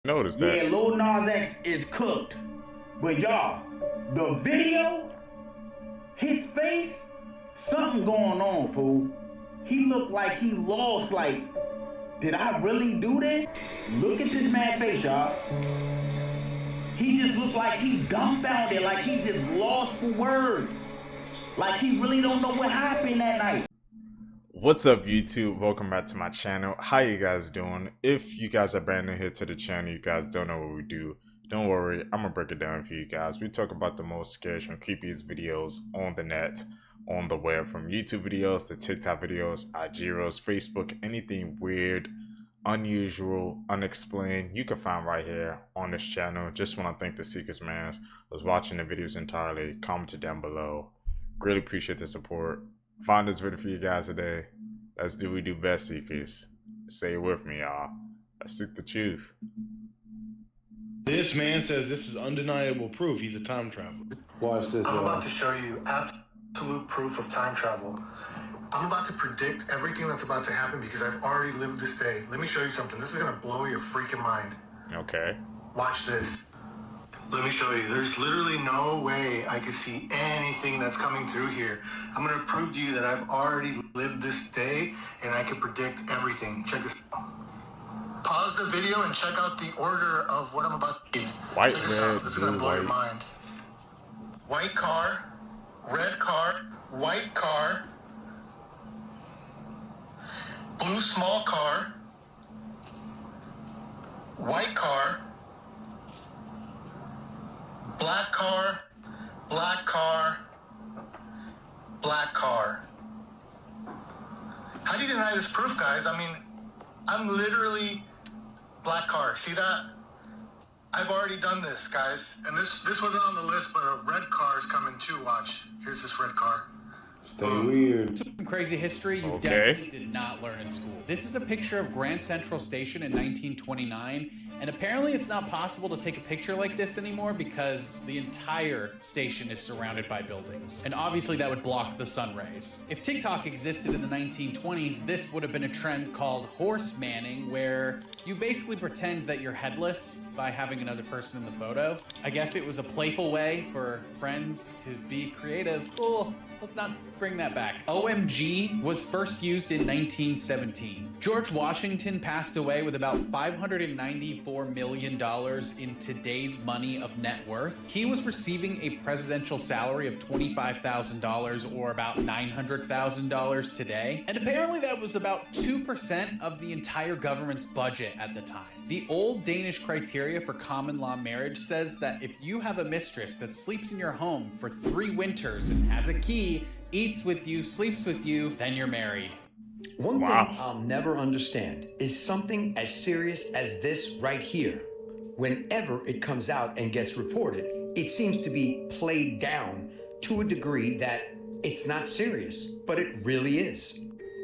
Notice that. Yeah, Lil Nas X is cooked. But y'all, the video, his face, something going on, fool. He looked like he lost, like, did I really do this? Look at this man's face, y'all. He just looked like he dumbfounded, like he just lost for words. Like he really don't know what happened that night. What's up, YouTube? Welcome back to my channel. How you guys doing? If you guys are brand new here to the channel, you guys don't know what we do, don't worry, I'm gonna break it down for you guys. We talk about the most scariest and creepiest videos on the net, on the web, from YouTube videos to TikTok videos, IG Reels, Facebook, anything weird, unusual, unexplained, you can find right here on this channel. Just want to thank the Seekers man was watching the videos entirely. Comment down below. Really appreciate the support. Found this video for you guys today. Let's do what we do best, Seekers. Say it with me, y'all. Let's seek the truth. This man says this is undeniable proof he's a time traveler. Watch this. I'm about to show you absolute proof of time travel. I'm about to predict everything that's about to happen because I've already lived this day. Let me show you something. This is gonna blow your freaking mind. Okay. Watch this. Let me show you. There's literally no way I could see anything that's coming through here. I'm gonna prove to you that I've already lived this day and I can predict everything. Check this out. Pause the video and check out the order of what I'm about to do. White, Check this red, out. This is gonna blue, blow your white. mind. White car, red car, white car, blue small car, white car, black car, black car, black car. How do you deny this proof, guys? I mean, I'm literally black car. See that? I've already done this, guys. And this wasn't on the list, but a red car is coming too. Watch. Here's this red car. Stay weird. Some crazy history you Okay. definitely did not learn in school. This is a picture of Grand Central Station in 1929, and apparently it's not possible to take a picture like this anymore because the entire station is surrounded by buildings. And obviously that would block the sun rays. If TikTok existed in the 1920s, this would have been a trend called horse manning, where you basically pretend that you're headless by having another person in the photo. I guess it was a playful way for friends to be creative. Cool. Let's not bring that back. OMG was first used in 1917. George Washington passed away with about $594 million in today's money of net worth. He was receiving a presidential salary of $25,000 or about $900,000 today. And apparently that was about 2% of the entire government's budget at the time. The old Danish criteria for common law marriage says that if you have a mistress that sleeps in your home for 3 winters and has a key, eats with you, sleeps with you, then you're married. One Wow. thing I'll never understand is something as serious as this right here. Whenever it comes out and gets reported, it seems to be played down to a degree that it's not serious, but it really is.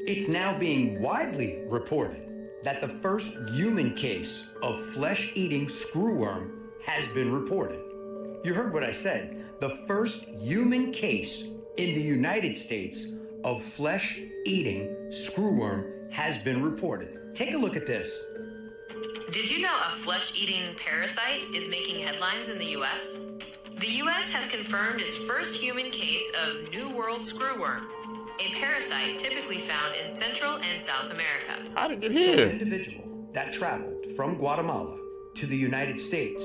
It's now being widely reported that the first human case of flesh-eating screwworm has been reported. You heard what I said. The first human case in the United States of flesh-eating screwworm has been reported. Take a look at this. Did you know a flesh-eating parasite is making headlines in the U.S.? The U.S. has confirmed its first human case of New World screwworm, a parasite typically found in Central and South America. How did it get So an here? individual that traveled from Guatemala to the United States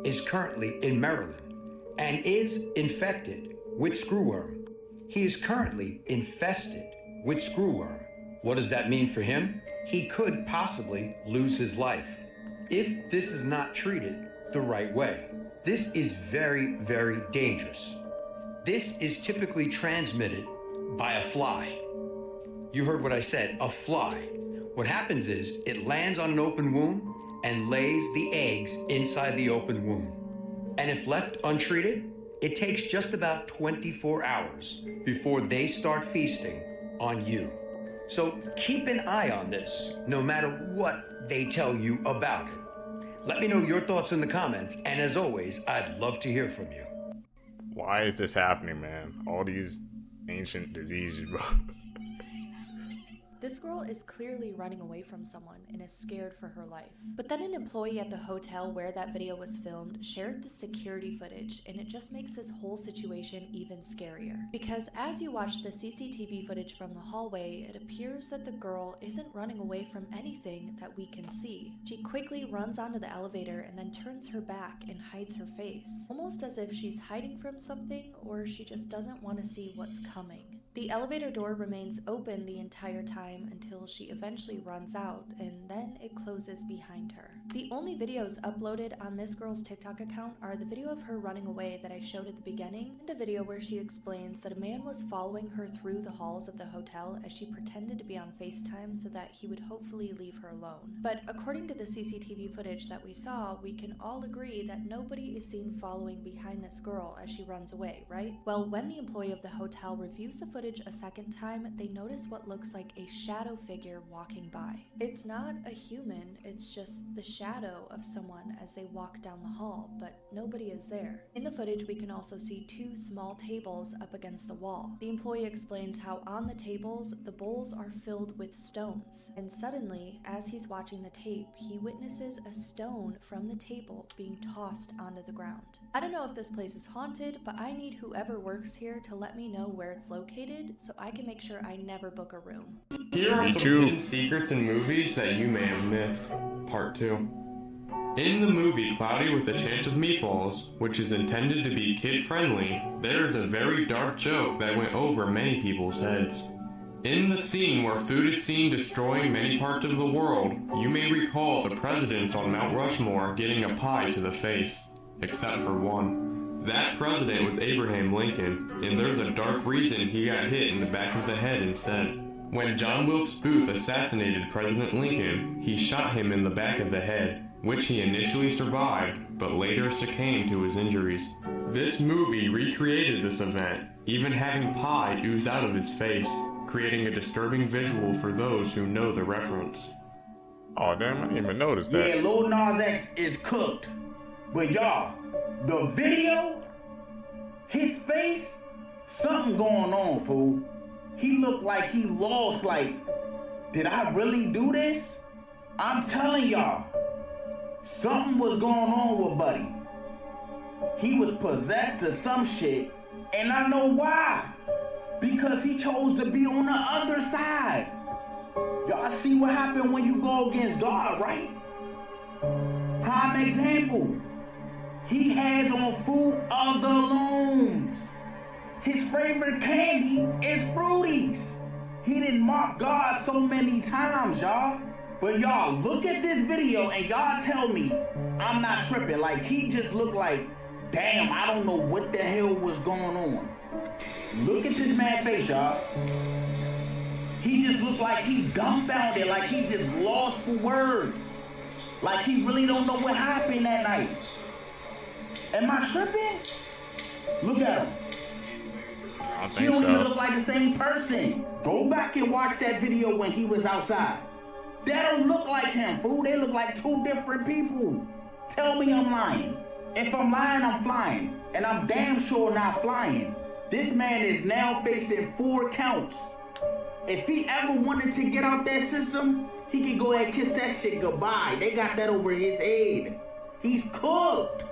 is currently in Maryland and is infected with screwworm. He is currently infested with screwworm. What does that mean for him? He could possibly lose his life if this is not treated the right way. This is very, very dangerous. This is typically transmitted by a fly. You heard what I said, a fly. What happens is it lands on an open wound and lays the eggs inside the open wound. And if left untreated, it takes just about 24 hours before they start feasting on you. So keep an eye on this, no matter what they tell you about it. Let me know your thoughts in the comments, and as always, I'd love to hear from you. Why is this happening, man? All these ancient diseases, bro. This girl is clearly running away from someone and is scared for her life. But then an employee at the hotel where that video was filmed shared the security footage, and it just makes this whole situation even scarier. Because as you watch the CCTV footage from the hallway, it appears that the girl isn't running away from anything that we can see. She quickly runs onto the elevator and then turns her back and hides her face, almost as if she's hiding from something or she just doesn't want to see what's coming. The elevator door remains open the entire time until she eventually runs out, and then it closes behind her. The only videos uploaded on this girl's TikTok account are the video of her running away that I showed at the beginning, and a video where she explains that a man was following her through the halls of the hotel as she pretended to be on FaceTime so that he would hopefully leave her alone. But according to the CCTV footage that we saw, we can all agree that nobody is seen following behind this girl as she runs away, right? Well, when the employee of the hotel reviews the footage a second time, they notice what looks like a shadow figure walking by. It's not a human, it's just the shadow of someone as they walk down the hall, but nobody is there. In the footage, we can also see two small tables up against the wall. The employee explains how on the tables, the bowls are filled with stones, and suddenly, as he's watching the tape, he witnesses a stone from the table being tossed onto the ground. I don't know if this place is haunted, but I need whoever works here to let me know where it's located so I can make sure I never book a room. Here are some hidden secrets in movies that you may have missed. Part 2. In the movie Cloudy with a Chance of Meatballs, which is intended to be kid-friendly, there is a very dark joke that went over many people's heads. In the scene where food is seen destroying many parts of the world, you may recall the presidents on Mount Rushmore getting a pie to the face, except for one. That president was Abraham Lincoln, and there's a dark reason he got hit in the back of the head instead. When John Wilkes Booth assassinated President Lincoln, he shot him in the back of the head, which he initially survived, but later succumbed to his injuries. This movie recreated this event, even having pie ooze out of his face, creating a disturbing visual for those who know the reference. Oh damn, I didn't even notice that. Yeah, Lil Nas X is cooked. But y'all, the video, his face, something going on, fool. He looked like he lost, like, did I really do this? I'm telling y'all, something was going on with Buddy. He was possessed to some shit, and I know why. Because he chose to be on the other side. Y'all see what happened when you go against God, right? Prime example. He has on Fruit of the Looms. His favorite candy is Fruities. He didn't mock God so many times, y'all. But y'all, look at this video and y'all tell me I'm not tripping. Like, he just looked like, damn, I don't know what the hell was going on. Look at this man's face, y'all. He just looked like he dumbfounded, like he just lost for words. Like he really don't know what happened that night. Am I tripping? Look at him. I He think don't even so. look like the same person. Go back and watch that video when he was outside. They don't look like him, fool. They look like two different people. Tell me I'm lying. If I'm lying, I'm flying. And I'm damn sure not flying. This man is now facing 4 counts. If he ever wanted to get out that system, he could go ahead and kiss that shit goodbye. They got that over his head. He's cooked.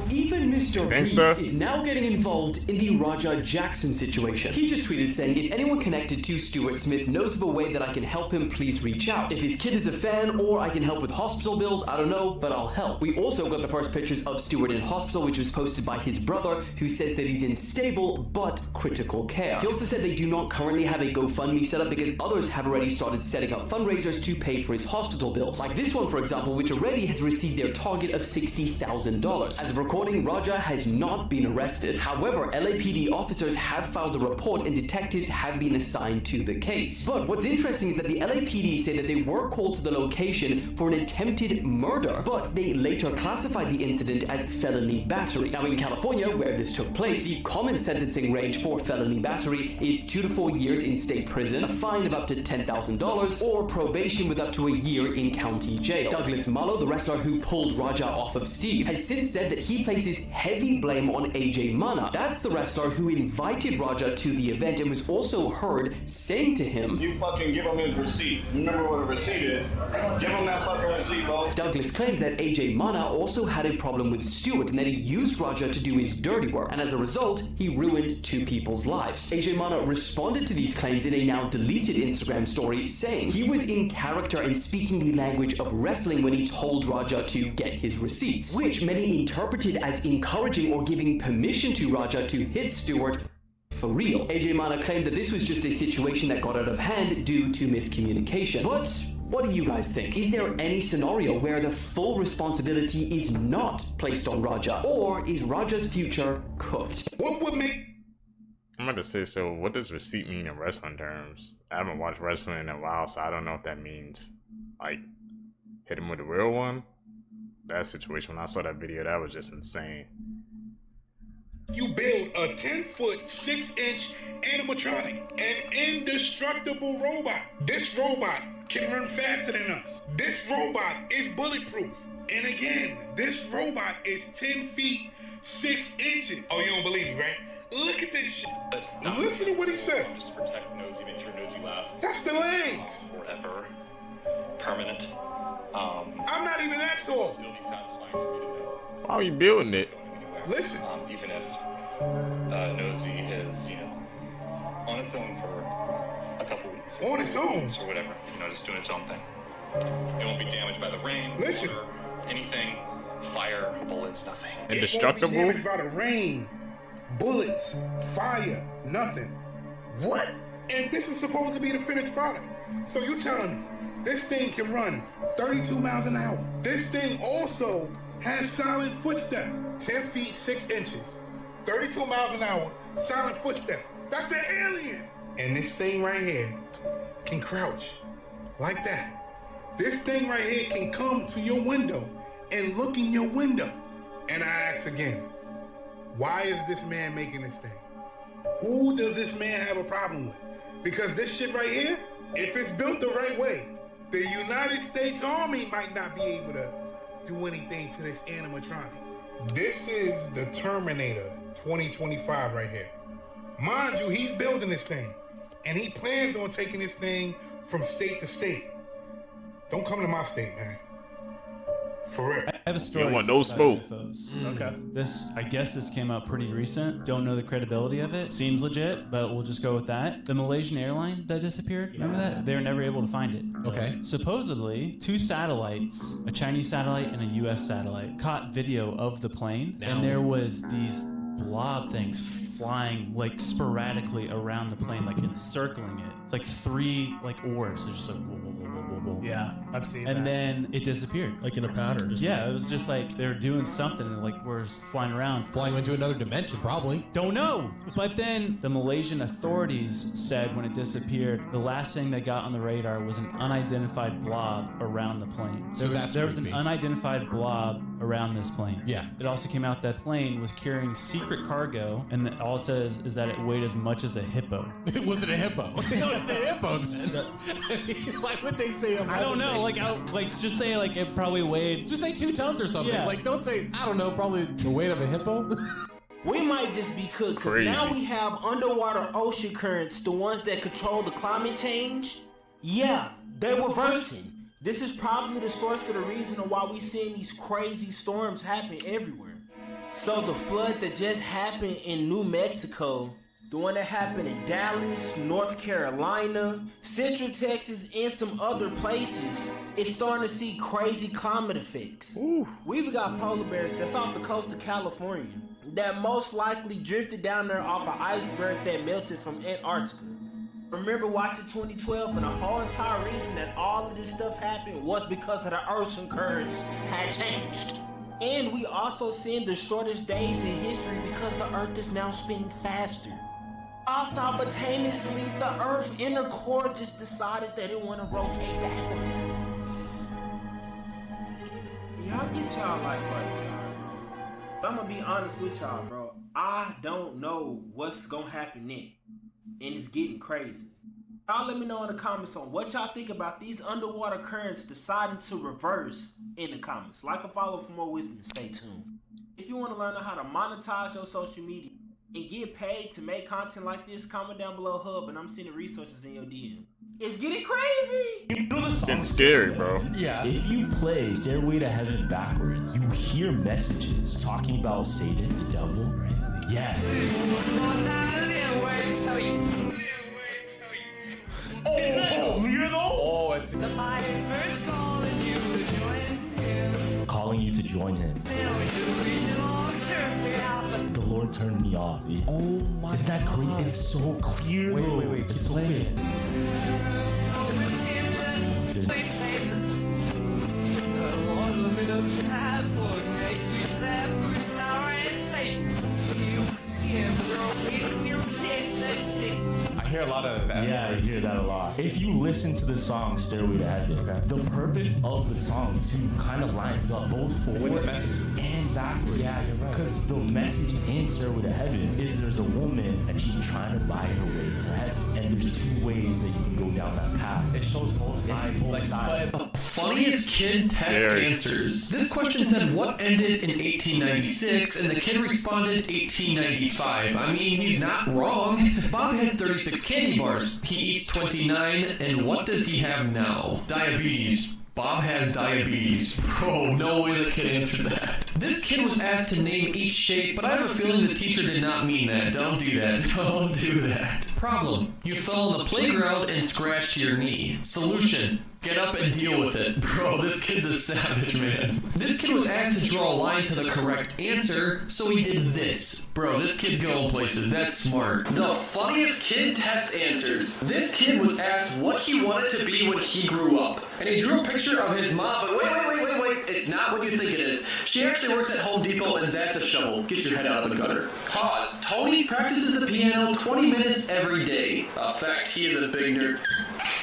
Even Mr. Beast is now getting involved in the Roger Jackson situation. He just tweeted saying, if anyone connected to Stuart Smith knows of a way that I can help him, please reach out. If his kid is a fan or I can help with hospital bills, I don't know, but I'll help. We also got the first pictures of Stuart in hospital, which was posted by his brother, who says that he's in stable but critical care. He also said they do not currently have a GoFundMe set up because others have already started setting up fundraisers to pay for his hospital bills. Like this one, for example, which already has received their target of $60,000. As of recording, Raja has not been arrested. However, LAPD officers have filed a report and detectives have been assigned to the case. But what's interesting is that the LAPD say that they were called to the location for an attempted murder, but they later classified the incident as felony battery. Now in California, where this took place, the common sentencing range for felony battery is 2 to 4 years in state prison, a fine of up to $10,000, or probation with up to a year in county jail. Douglas Mallow, the wrestler who pulled Raja off behalf of Steve, has since said that he places heavy blame on AJ Mana. That's the wrestler who invited Raja to the event and was also heard saying to him, "You fucking give him his receipt. Remember what a receipt is. Give him that fucking receipt, bro." Douglas claimed that AJ Mana also had a problem with Stewart and that he used Raja to do his dirty work, and as a result, he ruined two people's lives. AJ Mana responded to these claims in a now deleted Instagram story, saying he was in character and speaking the language of wrestling when he told Raja to get his receipts, which many interpreted as encouraging or giving permission to Raja to hit Stewart for real. AJ Mana claimed that this was just a situation that got out of hand due to miscommunication. But what do you guys think? Is there any scenario where the full responsibility is not placed on Raja, or is Raja's future cooked? What would make... I'm about to say, so what does receipt mean in wrestling terms? I haven't watched wrestling in a while, so I don't know if that means, like, hit him with a real one. That situation, when I saw that video, that was just insane. You build a 10-foot, 6-inch animatronic, an indestructible robot. This robot can run faster than us. This robot is bulletproof. And again, this robot is 10 feet, 6 inches. Oh, you don't believe me, right? Look at this shit. Listen to what he said. Just to protect Nosy, make sure Nosy lasts. That's the legs. Forever. Permanent. I'm not even that tall. Still be satisfying for me to know. Why are you building it? Listen. Even if Nosy is, you know, on its own for a couple weeks. On its own? Or whatever. You know, just doing its own thing. It won't be damaged by the rain. Listen. Or anything. Fire, bullets, nothing. Indestructible? It won't be damaged by the rain. Bullets, fire, nothing. What? And this is supposed to be the finished product. So you telling me this thing can run 32 miles an hour. This thing also has silent footsteps, 10 feet, 6 inches, 32 miles an hour, silent footsteps. That's an alien. And this thing right here can crouch like that. This thing right here can come to your window and look in your window. And I ask again, why is this man making this thing? Who does this man have a problem with? Because this shit right here, if it's built the right way, the United States Army might not be able to do anything to this animatronic. This is the Terminator 2025 right here. Mind you, he's building this thing, and he plans on taking this thing from state to state. Don't come to my state, man. For real. I have a story. You want no smoke. Okay. I guess this came out pretty recent. Don't know the credibility of it. Seems legit, but we'll just go with that. The Malaysian airline that disappeared, remember that? They were never able to find it. Okay. Supposedly, two satellites, a Chinese satellite and a US satellite, caught video of the plane, and there was these blob things flying like sporadically around the plane, like encircling it. It's like three like orbs. It's just like whoa, whoa, whoa, whoa, whoa. Yeah, I've seen and that. then it disappeared. Like in a pattern. Just yeah, it was just like they were doing something and like we're flying around. Flying into another dimension, probably. Don't know. But then the Malaysian authorities said when it disappeared, the last thing they got on the radar was an unidentified blob around the plane. So there was an unidentified blob around this plane. Yeah. It also came out that plane was carrying secret cargo, and that all it says is that it weighed as much as a hippo. Was it a hippo? No, it's a hippo. Why would they say I don't know. Like just say like it probably weighed. Just say 2 tons or something. Yeah. Like don't say I don't know. Probably the weight of a hippo. We might just be cooked because now we have underwater ocean currents, the ones that control the climate change. Yeah, they're reversing. This is probably the source of the reason why we seeing these crazy storms happen everywhere. So the flood that just happened in New Mexico, the one that happened in Dallas, North Carolina, Central Texas, and some other places, it's starting to see crazy climate effects. We've got polar bears that's off the coast of California that most likely drifted down there off an iceberg that melted from Antarctica. Remember watching 2012 and the whole entire reason that all of this stuff happened was because of the ocean currents had changed. And we also seeing the shortest days in history because the earth is now spinning faster. Simultaneously, the earth's inner core just decided that it want to rotate backward. Y'all get y'all life right now, bro. I'm gonna be honest with y'all, bro. I don't know what's gonna happen next. And it's getting crazy. Y'all let me know in the comments on what y'all think about these underwater currents deciding to reverse in the comments. Like and follow for more wisdom. Stay tuned. If you want to learn how to monetize your social media and get paid to make content like this, comment down below Hub and I'm sending resources in your DM. It's getting crazy! It's getting scary, bro. Yeah. If you play Stairway to Heaven backwards, you hear messages talking about Satan, the devil. Yeah. Oh, is that clear though? Oh, it's calling you to join him. The Lord turned me off. Oh my! Isn't that great? It's so clear. Wait. It's so clear. I hear a lot of that. Yeah, I hear that a lot. If you listen to the song Stairway to Heaven, the purpose of the song too kind of lines up both forward and backwards. Yeah, you're right. Because the message in Stairway to Heaven is there's a woman and she's trying to buy her way to heaven. And there's two ways that you can go down that path. It shows both sides. Funniest kids test answers. This question said what ended in 1896, and the kid responded 1895. I mean, he's not wrong. Bob has 36 candy bars. He eats 29, and what does he have now? Diabetes. Bob has diabetes. Bro, no way the kid answered that. This kid was asked to name each shape, but I have a feeling the teacher did not mean that. Don't do that. Don't do that. Problem. You fell on the playground and scratched your knee. Solution. Get up and deal with it. Bro, this kid's a savage, man. This kid was asked to draw a line to the correct answer, so he did this. Bro, this kid's going places. That's smart. The funniest kid test answers. This kid was asked what he wanted to be when he grew up. And he drew a picture of his mom, but wait. It's not what you think it is. She actually works at Home Depot, and that's a shovel. Get your head out of the gutter. Pause. Tony practices the piano 20 minutes every day. A fact, he is a big nerd.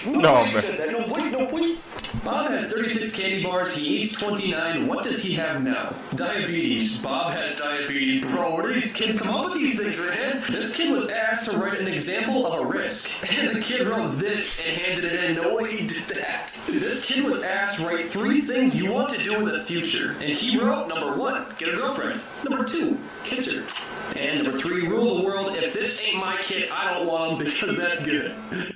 No, man. No, wait. Bob has 36 candy bars. He eats 29. What does he have now? Diabetes. Bob has diabetes. Bro, where do these kids come up with these things, man? This kid was asked to write an example of a risk. And the kid wrote this and handed it in. No way he did that. This kid was asked to write 3 things you want to do in the future. And he wrote, number 1, get a girlfriend. Number 2, kiss her. And number 3, rule the world. If this ain't my kid, I don't want him because that's good.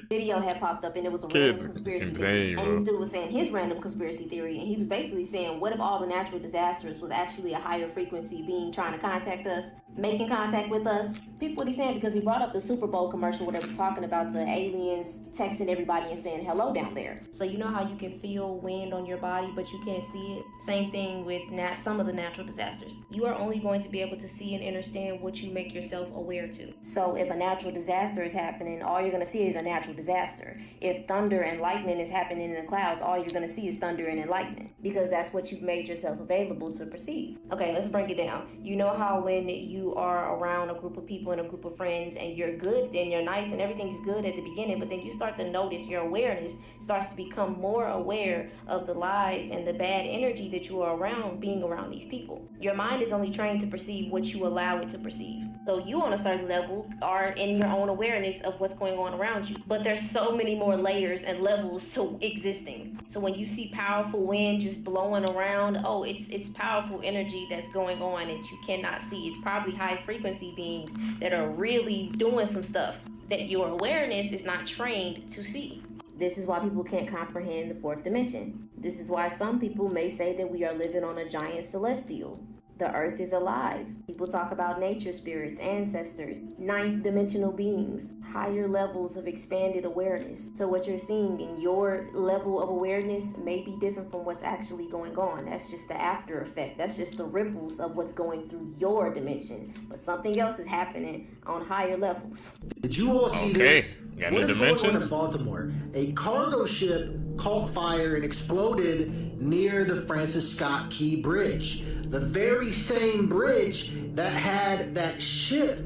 Video had popped up and it was a Kids random conspiracy insane, theory. bro. And this dude was saying his random conspiracy theory, and he was basically saying, what if all the natural disasters was actually a higher frequency being trying to contact us, making contact with us? People, what he's saying, because he brought up the Super Bowl commercial where they were talking about the aliens texting everybody and saying hello down there. So you know how you can feel wind on your body, but you can't see it? Same thing with some of the natural disasters. You are only going to be able to see and understand what you make yourself aware to. So if a natural disaster is happening, all you're going to see is a natural disaster. If thunder and lightning is happening in the clouds, all you're going to see is thunder and lightning, because that's what you've made yourself available to perceive. Okay, let's break it down. You know how when you are around a group of people and a group of friends and you're good and you're nice and everything's good at the beginning, but then you start to notice your awareness starts to become more aware of the lies and the bad energy that you are around being around these people. Your mind is only trained to perceive what you allow it to perceive. So you on a certain level are in your own awareness of what's going on around you. But there's so many more layers and levels to existing. So when you see powerful wind just blowing around, oh, it's powerful energy that's going on that you cannot see. It's probably high frequency beings that are really doing some stuff that your awareness is not trained to see. This is why people can't comprehend the 4th dimension. This is why some people may say that we are living on a giant celestial. The earth is alive. People talk about nature spirits, ancestors, 9th dimensional beings, higher levels of expanded awareness. So what you're seeing in your level of awareness may be different from what's actually going on. That's just the after effect. That's just the ripples of what's going through your dimension. But something else is happening on higher levels. Did you all see this? What is going on in Baltimore? A cargo ship caught fire and exploded near the Francis Scott Key Bridge. The very same bridge that had that ship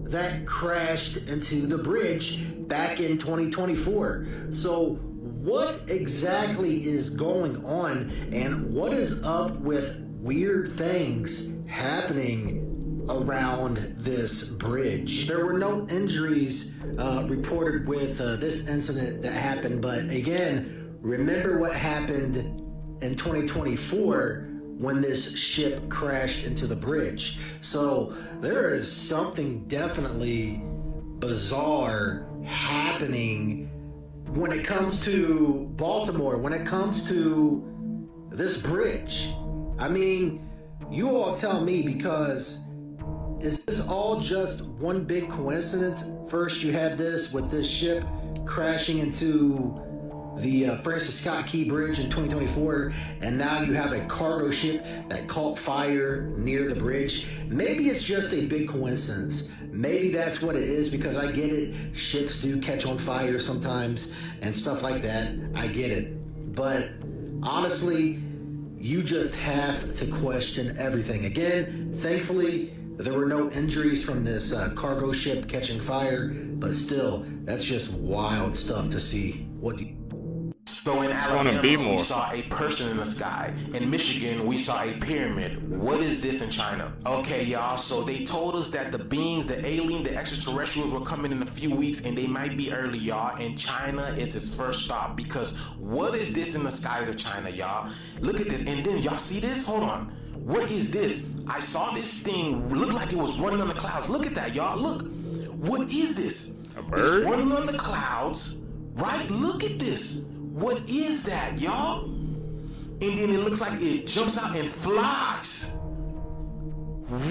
that crashed into the bridge back in 2024. So what exactly is going on, and what is up with weird things happening around this bridge. There were no injuries reported with this incident that happened, but again, remember what happened in 2024 when this ship crashed into the bridge. So there is something definitely bizarre happening when it comes to Baltimore, when it comes to this bridge. I mean, you all tell me, because is this all just one big coincidence? First you had this with this ship crashing into the Francis Scott Key Bridge in 2024, and now you have a cargo ship that caught fire near the bridge. Maybe it's just a big coincidence. Maybe that's what it is, because I get it. Ships do catch on fire sometimes and stuff like that. I get it. But honestly, you just have to question everything. Again, thankfully, there were no injuries from this cargo ship catching fire, but still, that's just wild stuff to see. What do you... So in Alabama, we saw a person in the sky. In Michigan, we saw a pyramid. What is this in China? Okay, y'all, so they told us that the beings, the alien, the extraterrestrials were coming in a few weeks, and they might be early, y'all. In China, it's its first stop, because what is this in the skies of China, y'all? Look at this, and then y'all see this? Hold on. What is this? I saw this thing look like it was running on the clouds. Look at that, y'all. Look. What is this? A bird? It's running on the clouds, right? Look at this. What is that, y'all? And then it looks like it jumps out and flies.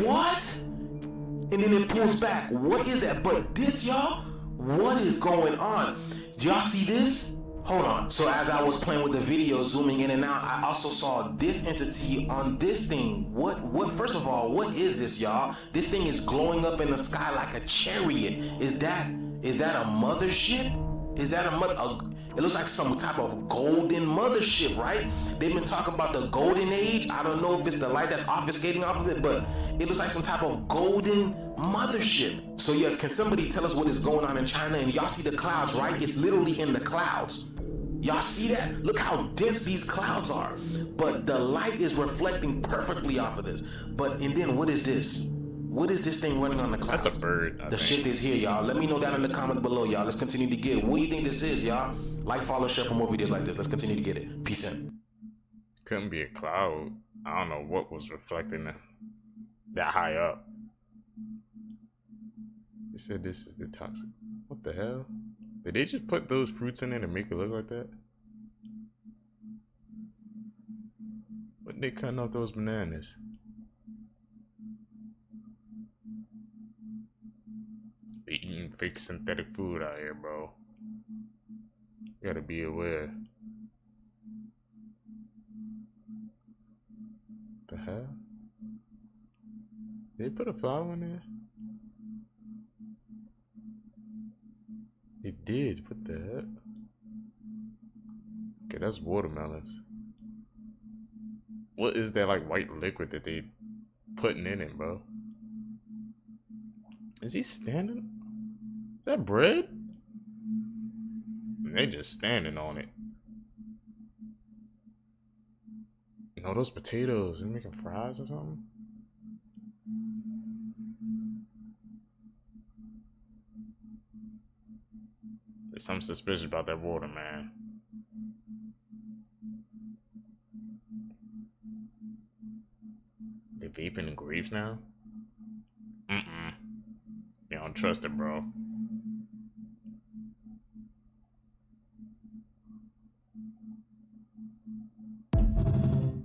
What? And then it pulls back. What is that? But this, y'all, what is going on? Do y'all see this? Hold on. So as I was playing with the video, zooming in and out, I also saw this entity on this thing. What, first of all, what is this, y'all? This thing is glowing up in the sky like a chariot. Is that a mothership? Is that it looks like some type of golden mothership, right? They've been talking about the golden age. I don't know if it's the light that's obfuscating off of it, but it looks like some type of golden mothership. So yes, can somebody tell us what is going on in China? And y'all see the clouds, right? It's literally in the clouds. Y'all see that? Look how dense these clouds are. But the light is reflecting perfectly off of this. And then what is this? What is this thing running on the clouds? That's a bird. The shit is here, y'all. Let me know down in the comments below, y'all. Let's continue to get it. What do you think this is, y'all? Like, follow, share for more videos like this. Let's continue to get it. Peace in. Couldn't be a cloud. I don't know what was reflecting that high up. They said this is the toxic. What the hell? Did they just put those fruits in there to make it look like that? What they cutting off those bananas? They eating fake synthetic food out here, bro. You gotta be aware. The hell? They put a flower in there? They did. What the heck? Okay, that's watermelons. What is that like white liquid that they putting in it, bro? Is he standing? Is that bread? They just standing on it. No, those potatoes. They're making fries or something? There's something suspicious about that water, man. They vaping in grapes now? Yeah, I don't trust it, bro.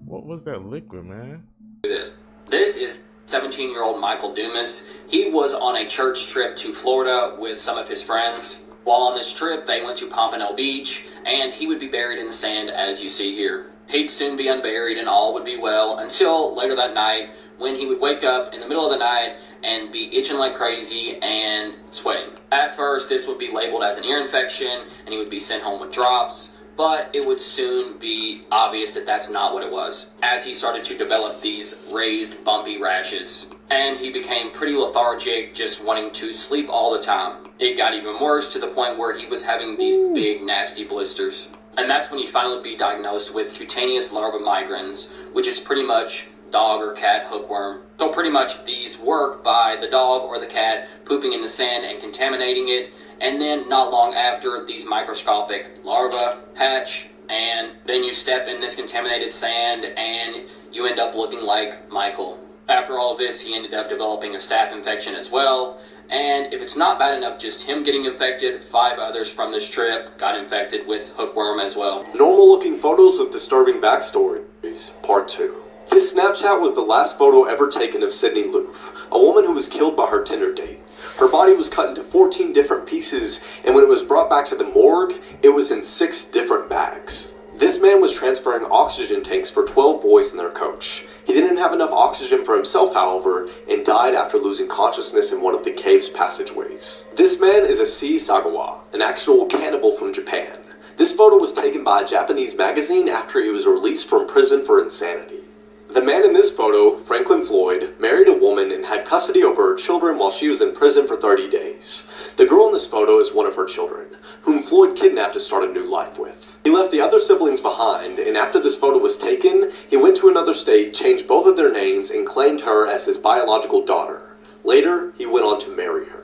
What was that liquid, man? This is 17-year-old Michael Dumas. He was on a church trip to Florida with some of his friends. While on this trip, they went to Pompano Beach, and he would be buried in the sand as you see here. He'd soon be unburied and all would be well until later that night when he would wake up in the middle of the night and be itching like crazy and sweating. At first, this would be labeled as an ear infection and he would be sent home with drops, but it would soon be obvious that that's not what it was, as he started to develop these raised, bumpy rashes. And he became pretty lethargic, just wanting to sleep all the time. It got even worse to the point where he was having these big, nasty blisters. And that's when he'd finally be diagnosed with cutaneous larva migrans, which is pretty much dog or cat hookworm. So pretty much these work by the dog or the cat pooping in the sand and contaminating it, and then not long after, these microscopic larvae hatch, and then you step in this contaminated sand and you end up looking like Michael. After all of this, he ended up developing a staph infection as well, and if it's not bad enough just him getting infected, 5 others from this trip got infected with hookworm as well. Normal looking photos with disturbing backstories, part 2. This Snapchat was the last photo ever taken of Sydney Loof, a woman who was killed by her Tinder date. Her body was cut into 14 different pieces, and when it was brought back to the morgue, it was in 6 different bags. This man was transferring oxygen tanks for 12 boys and their coach. He didn't have enough oxygen for himself, however, and died after losing consciousness in one of the cave's passageways. This man is Issei Sagawa, an actual cannibal from Japan. This photo was taken by a Japanese magazine after he was released from prison for insanity. The man in this photo, Franklin Floyd, married a woman and had custody over her children while she was in prison for 30 days. The girl in this photo is one of her children, whom Floyd kidnapped to start a new life with. He left the other siblings behind, and after this photo was taken, he went to another state, changed both of their names, and claimed her as his biological daughter. Later, he went on to marry her.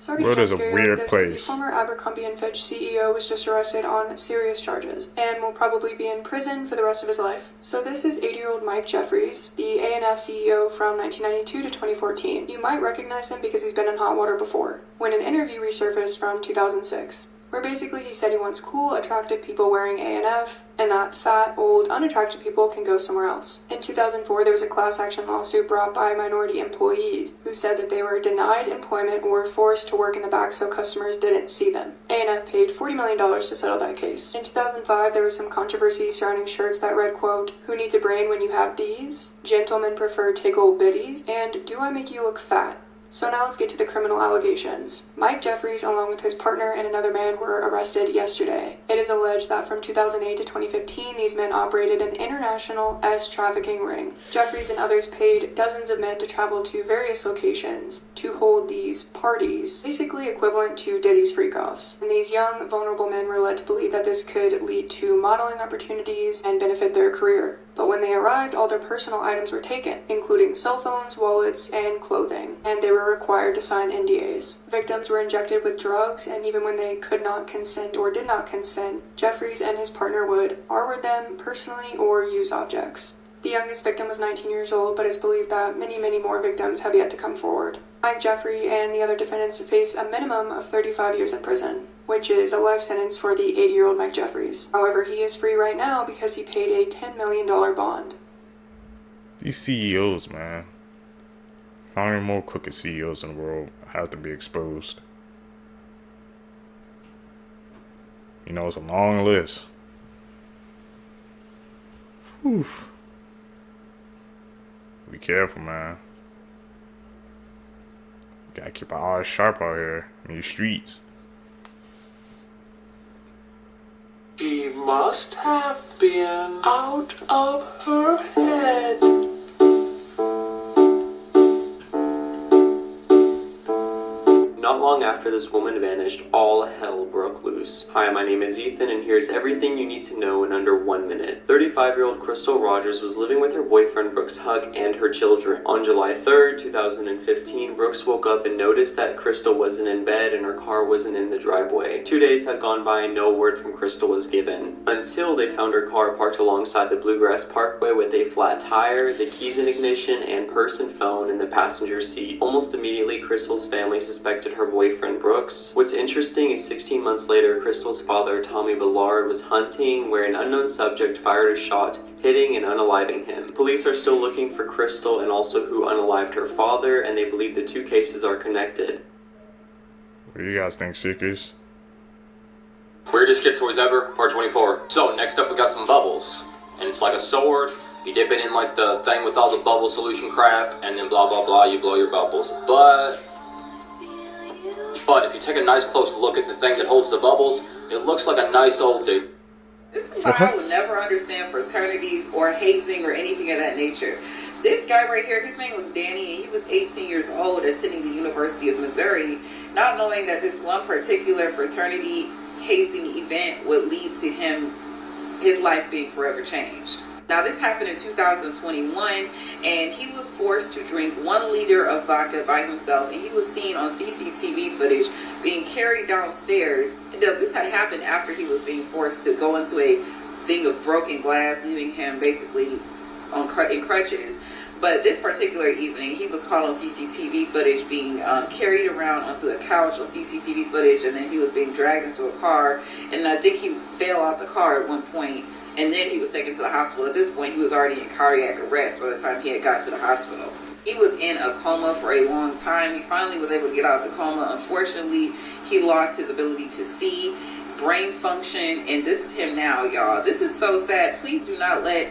World is a weird place. The former Abercrombie & Fitch CEO was just arrested on serious charges and will probably be in prison for the rest of his life. So this is 80-year-old Mike Jeffries, the A&F CEO from 1992 to 2014. You might recognize him because he's been in hot water before, when an interview resurfaced from 2006. Where basically he said he wants cool, attractive people wearing A&F, and that fat, old, unattractive people can go somewhere else. In 2004, there was a class action lawsuit brought by minority employees who said that they were denied employment or forced to work in the back so customers didn't see them. A&F paid $40 million to settle that case. In 2005, there was some controversy surrounding shirts that read, quote, "Who needs a brain when you have these? Gentlemen prefer tickle bitties," and "Do I make you look fat?" So now let's get to the criminal allegations. Mike Jeffries, along with his partner and another man, were arrested yesterday. It is alleged that from 2008 to 2015, these men operated an international trafficking ring. Jeffries and others paid dozens of men to travel to various locations to hold these parties, basically equivalent to Diddy's freak-offs. And these young, vulnerable men were led to believe that this could lead to modeling opportunities and benefit their career. But when they arrived, all their personal items were taken, including cell phones, wallets, and clothing, and they were required to sign NDAs. Victims were injected with drugs, and even when they could not consent or did not consent, Jeffries and his partner would harbor them personally or use objects. The youngest victim was 19 years old, but it's believed that many, many more victims have yet to come forward. Mike Jeffrey and the other defendants face a minimum of 35 years in prison, which is a life sentence for the 80-year-old Mike Jeffries. However, he is free right now because he paid a $10 million bond. These CEOs, man. How many more crooked CEOs in the world have to be exposed? You know, it's a long list. Whew. Be careful, man. Gotta keep our eyes sharp out here in these streets. She must have been out of her head. Not long after this woman vanished, all hell broke loose. Hi, my name is Ethan, and here's everything you need to know in under 1 minute. 35-year-old Crystal Rogers was living with her boyfriend Brooks Hugg and her children. On July 3rd, 2015, Brooks woke up and noticed that Crystal wasn't in bed and her car wasn't in the driveway. 2 days had gone by and no word from Crystal was given, until they found her car parked alongside the Bluegrass Parkway with a flat tire, the keys in ignition, and purse and phone in the passenger seat. Almost immediately, Crystal's family suspected her boyfriend Brooks. What's interesting is 16 months later, Crystal's father, Tommy Ballard, was hunting where an unknown subject fired a shot, hitting and unaliving him. Police are still looking for Crystal and also who unalived her father, and they believe the two cases are connected. What do you guys think, Seekers? Weirdest kid toys ever, part 24. So next up we got some bubbles. And it's like a sword. You dip it in like the thing with all the bubble solution crap, and then blah blah blah, you blow your bubbles. But if you take a nice close look at the thing that holds the bubbles, it looks like a nice old dude. This is why I would never understand fraternities or hazing or anything of that nature. This guy right here, his name was Danny, and he was 18 years old, attending the University of Missouri, not knowing that this one particular fraternity hazing event would lead to his life being forever changed. Now, this happened in 2021, and he was forced to drink 1 liter of vodka by himself, and he was seen on CCTV footage being carried downstairs. This had happened after he was being forced to go into a thing of broken glass, leaving him basically in crutches. But this particular evening, he was caught on CCTV footage being carried around onto a couch on CCTV footage, and then he was being dragged into a car, and I think he fell out the car at one point, and then he was taken to the hospital. At this point, he was already in cardiac arrest by the time he had got to the hospital. He was in a coma for a long time. He finally was able to get out of the coma. Unfortunately, he lost his ability to see, brain function, and this is him now, y'all. This is so sad. Please do not let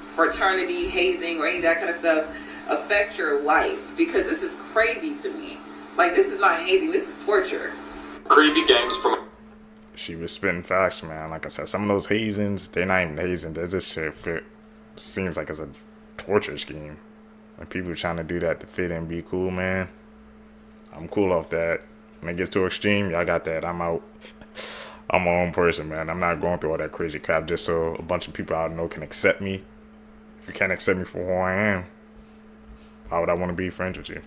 fraternity, hazing, or any of that kind of stuff affect your life, because this is crazy to me. Like, this is not hazing, this is torture. Creepy games from... She was spitting facts, man. Like I said, some of those hazings, they're not even hazing. They just shit seems like it's a torture scheme. Like, people trying to do that to fit and be cool, man. I'm cool off that. When it gets too extreme, y'all got that. I'm out. I'm my own person, man. I'm not going through all that crazy crap just so a bunch of people I know can accept me. If you can't accept me for who I am, why would I want to be friends with you?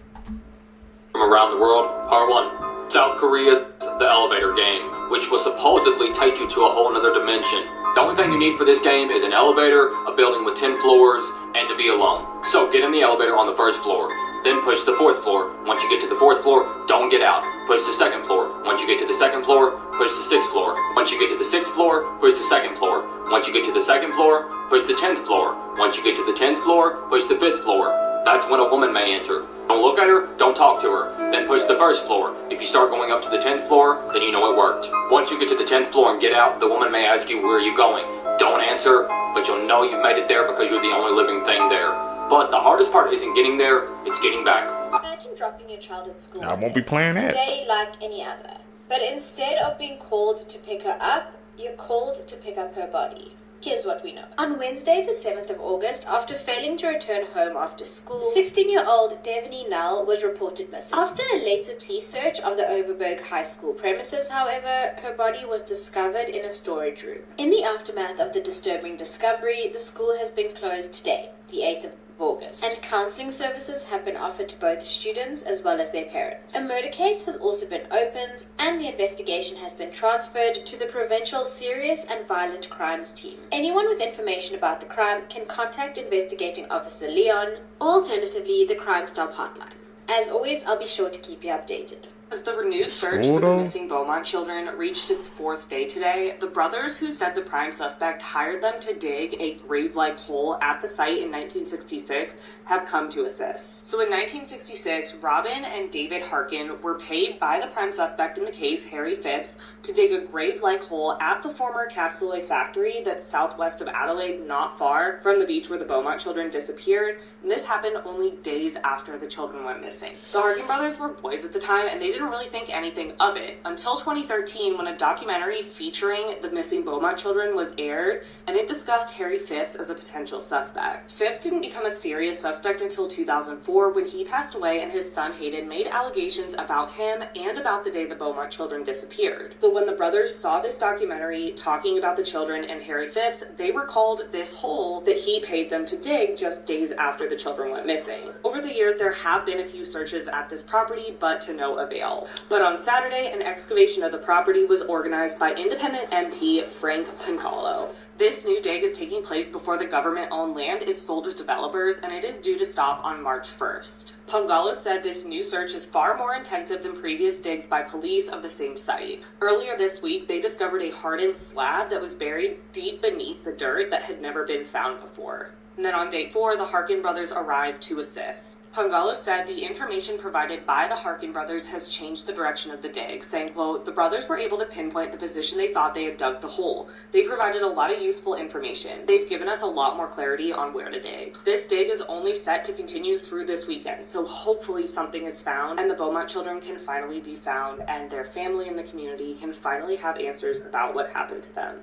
From around the world, Part 1. South Korea's The Elevator Game, which will supposedly take you to a whole nother dimension. The only thing you need for this game is an elevator, a building with 10 floors, and to be alone. So get in the elevator on the 1st floor, then push the 4th floor. Once you get to the 4th floor, don't get out. Push the 2nd floor. Once you get to the 2nd floor, push the 6th floor. Once you get to the 6th floor, push the 2nd floor. Once you get to the 2nd floor, push the 10th floor. Once you get to the 10th floor, push the 5th floor. That's when a woman may enter. Don't look at her, don't talk to her. Then push the 1st floor. If you start going up to the 10th floor, then you know it worked. Once you get to the 10th floor and get out, the woman may ask you, where are you going? Don't answer, but you'll know you've made it there because you're the only living thing there. But the hardest part isn't getting there, it's getting back. Imagine dropping your child at school. I won't be playing that. Day like any other. But instead of being called to pick her up, you're called to pick up her body. Here's what we know. On Wednesday, the 7th of August, after failing to return home after school, 16-year-old Devaney Null was reported missing. After a later police search of the Overberg High School premises, however, her body was discovered in a storage room. In the aftermath of the disturbing discovery, the school has been closed today, the 8th of August, and counseling services have been offered to both students as well as their parents. A murder case has also been opened, and the investigation has been transferred to the Provincial Serious and Violent Crimes Team. Anyone with information about the crime can contact Investigating Officer Leon, or alternatively the Crime Stop hotline. As always, I'll be sure to keep you updated. As the renewed search for the missing Beaumont children reached its 4th day today, the brothers who said the prime suspect hired them to dig a grave-like hole at the site in 1966 have come to assist. So in 1966, Robin and David Harkin were paid by the prime suspect in the case, Harry Phipps, to dig a grave-like hole at the former Castlereagh factory that's southwest of Adelaide, not far from the beach where the Beaumont children disappeared, and this happened only days after the children went missing. The Harkin brothers were boys at the time, and they didn't really think anything of it until 2013 when a documentary featuring the missing Beaumont children was aired, and it discussed Harry Phipps as a potential suspect. Phipps didn't become a serious suspect until 2004 when he passed away and his son Hayden made allegations about him and about the day the Beaumont children disappeared. So when the brothers saw this documentary talking about the children and Harry Phipps, they recalled this hole that he paid them to dig just days after the children went missing. Over the years, there have been a few searches at this property, but to no avail. But on Saturday, an excavation of the property was organized by independent MP Frank Pangalo. This new dig is taking place before the government-owned land is sold to developers, and it is due to stop on March 1st. Pangalo said this new search is far more intensive than previous digs by police of the same site. Earlier this week, they discovered a hardened slab that was buried deep beneath the dirt that had never been found before. And then on day 4, the Harkin brothers arrived to assist. Pangalo said the information provided by the Harkin brothers has changed the direction of the dig, saying, quote, the brothers were able to pinpoint the position they thought they had dug the hole. They provided a lot of useful information. They've given us a lot more clarity on where to dig. This dig is only set to continue through this weekend, so hopefully something is found and the Beaumont children can finally be found and their family and the community can finally have answers about what happened to them.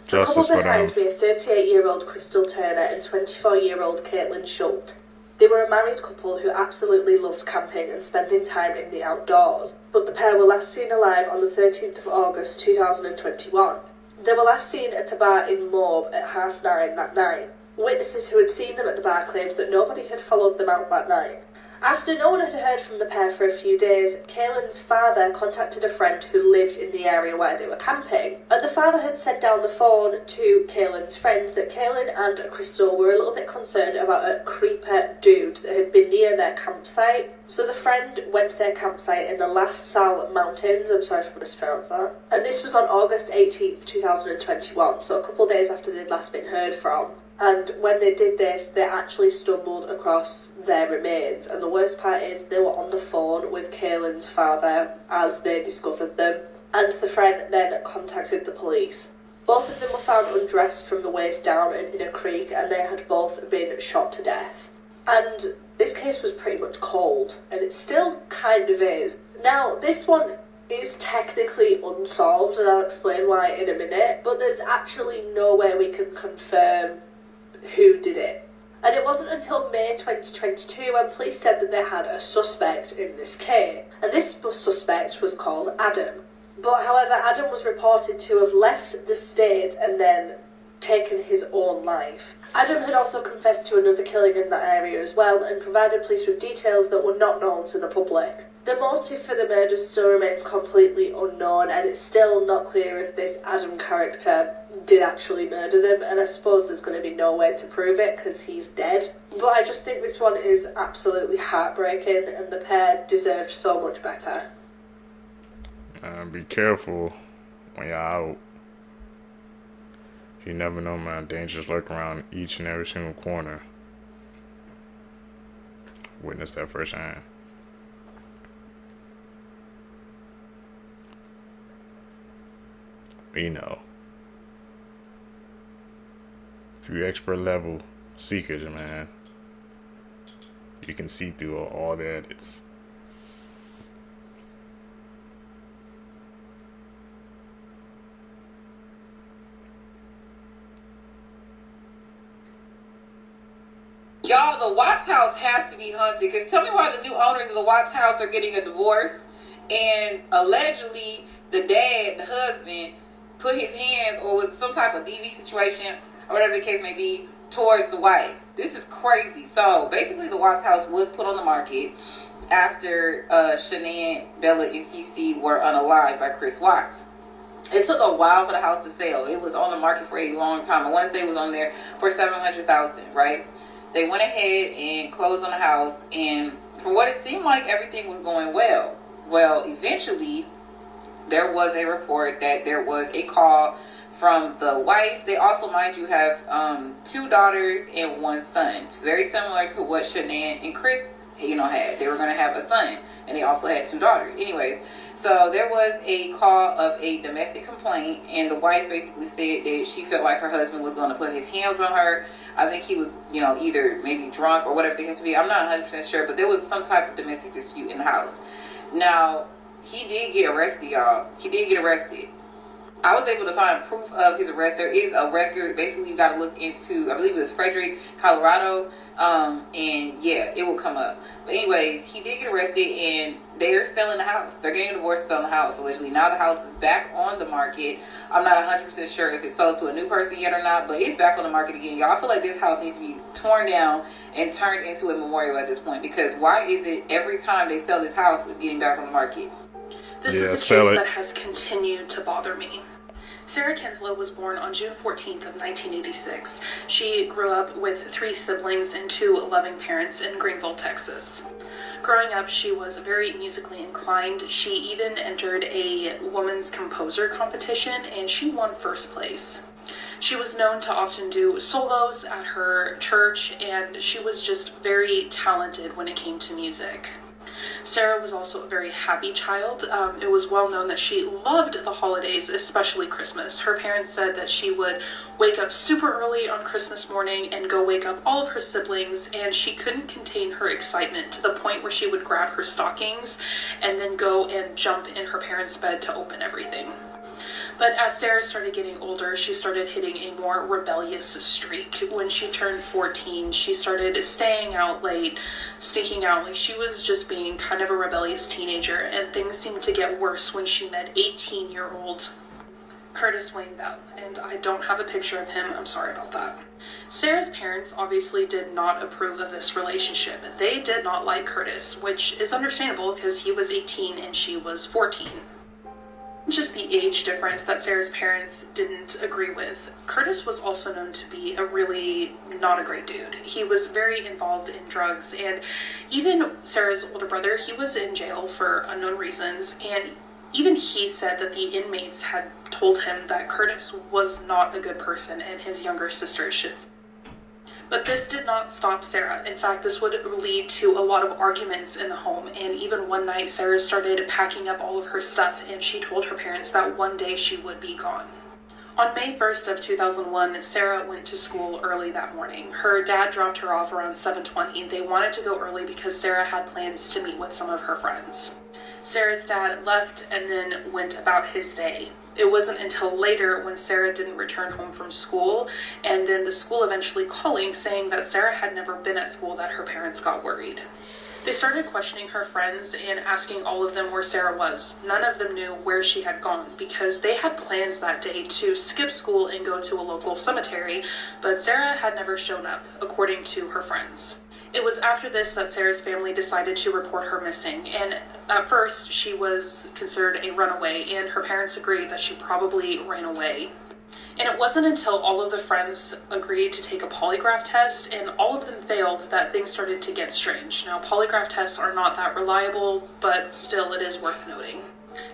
Justice for them. Behind me are 38-year-old Crystal Turner and 24-year-old Caitlin Schultz. They were a married couple who absolutely loved camping and spending time in the outdoors, but the pair were last seen alive on the 13th of August 2021. They were last seen at a bar in Morb at 9:30 that night. Witnesses who had seen them at the bar claimed that nobody had followed them out that night. After no one had heard from the pair for a few days, Kaylin's father contacted a friend who lived in the area where they were camping. And the father had said down the phone to Kaylin's friend that Kaylin and Crystal were a little bit concerned about a creeper dude that had been near their campsite. So the friend went to their campsite in the La Salle Mountains, I'm sorry if I mispronounced that. And this was on August 18th, 2021, so a couple of days after they'd last been heard from. And when they did this, they actually stumbled across their remains. And the worst part is they were on the phone with Kaylin's father as they discovered them. And the friend then contacted the police. Both of them were found undressed from the waist down in a creek, and they had both been shot to death. And this case was pretty much cold, and it still kind of is. Now, this one is technically unsolved, and I'll explain why in a minute, but there's actually no way we can confirm who did it. And it wasn't until May 2022 when police said that they had a suspect in this case. And this suspect was called Adam. But however, Adam was reported to have left the state and then taken his own life. Adam had also confessed to another killing in that area as well and provided police with details that were not known to the public. The motive for the murder still remains completely unknown, and it's still not clear if this Adam character did actually murder them, and I suppose there's going to be no way to prove it because he's dead. But I just think this one is absolutely heartbreaking, and the pair deserved so much better. Be careful when you're out. You never know, man. Dangers lurk around each and every single corner. Witness that firsthand. You know, if you're expert level seekers, man, you can see through all the edits. Y'all, the Watts house has to be haunted, because tell me why the new owners of the Watts house are getting a divorce, and allegedly the dad, the husband, put his hands, or was some type of DV situation, or whatever the case may be, towards the wife. This is crazy. So basically the Watts house was put on the market after Shanann, Bella, and Cece were unalived by Chris Watts. It took a while for the house to sell. It was on the market for a long time. I want to say it was on there for $700,000, right? They went ahead and closed on the house, and for what it seemed like, everything was going well. Well, eventually, there was a report that there was a call from the wife. They also, mind you, have 2 daughters and 1 son. It's very similar to what Shanann and Chris, had. They were going to have a son, and they also had 2 daughters. Anyways, so there was a call of a domestic complaint, and the wife basically said that she felt like her husband was going to put his hands on her. I think he was, either maybe drunk or whatever the case may be. I'm not 100% sure, but there was some type of domestic dispute in the house. Now, he did get arrested, y'all. He did get arrested. I was able to find proof of his arrest. There is a record. Basically, you got to look into, I believe it was Frederick, Colorado. And yeah, it will come up. But anyways, he did get arrested, and they're selling the house. They're getting a divorce, selling the house, allegedly. Now the house is back on the market. I'm not 100% sure if it's sold to a new person yet or not, but it's back on the market again. Y'all, I feel like this house needs to be torn down and turned into a memorial at this point, because why is it every time they sell this house, it's getting back on the market? This is a case that has continued to bother me. Sarah Kinslow was born on June 14th of 1986. She grew up with 3 siblings and 2 loving parents in Greenville, Texas. Growing up, she was very musically inclined. She even entered a women's composer competition, and she won first place. She was known to often do solos at her church, and she was just very talented when it came to music. Sarah was also a very happy child. It was well known that she loved the holidays, especially Christmas. Her parents said that she would wake up super early on Christmas morning and go wake up all of her siblings, and she couldn't contain her excitement to the point where she would grab her stockings and then go and jump in her parents' bed to open everything. But as Sarah started getting older, she started hitting a more rebellious streak. When she turned 14, she started staying out late, sneaking out. Like, she was just being kind of a rebellious teenager, and things seemed to get worse when she met 18-year-old Curtis Wayne Bell, and I don't have a picture of him. I'm sorry about that. Sarah's parents obviously did not approve of this relationship. They did not like Curtis, which is understandable because he was 18 and she was 14. Just the age difference that Sarah's parents didn't agree with. Curtis was also known to be a really not a great dude. He was very involved in drugs, and even Sarah's older brother, he was in jail for unknown reasons, and even he said that the inmates had told him that Curtis was not a good person and his younger sister should. But this did not stop Sarah. In fact, this would lead to a lot of arguments in the home, and even one night Sarah started packing up all of her stuff, and she told her parents that one day she would be gone. On May 1st of 2001, Sarah went to school early that morning. Her dad dropped her off around 7:20. They wanted to go early because Sarah had plans to meet with some of her friends. Sarah's dad left and then went about his day. It wasn't until later when Sarah didn't return home from school, and then the school eventually calling saying that Sarah had never been at school, that her parents got worried. They started questioning her friends and asking all of them where Sarah was. None of them knew where she had gone because they had plans that day to skip school and go to a local cemetery, but Sarah had never shown up, according to her friends. It was after this that Sarah's family decided to report her missing, and at first she was considered a runaway, and her parents agreed that she probably ran away. And it wasn't until all of the friends agreed to take a polygraph test and all of them failed that things started to get strange. Now, polygraph tests are not that reliable, but still it is worth noting.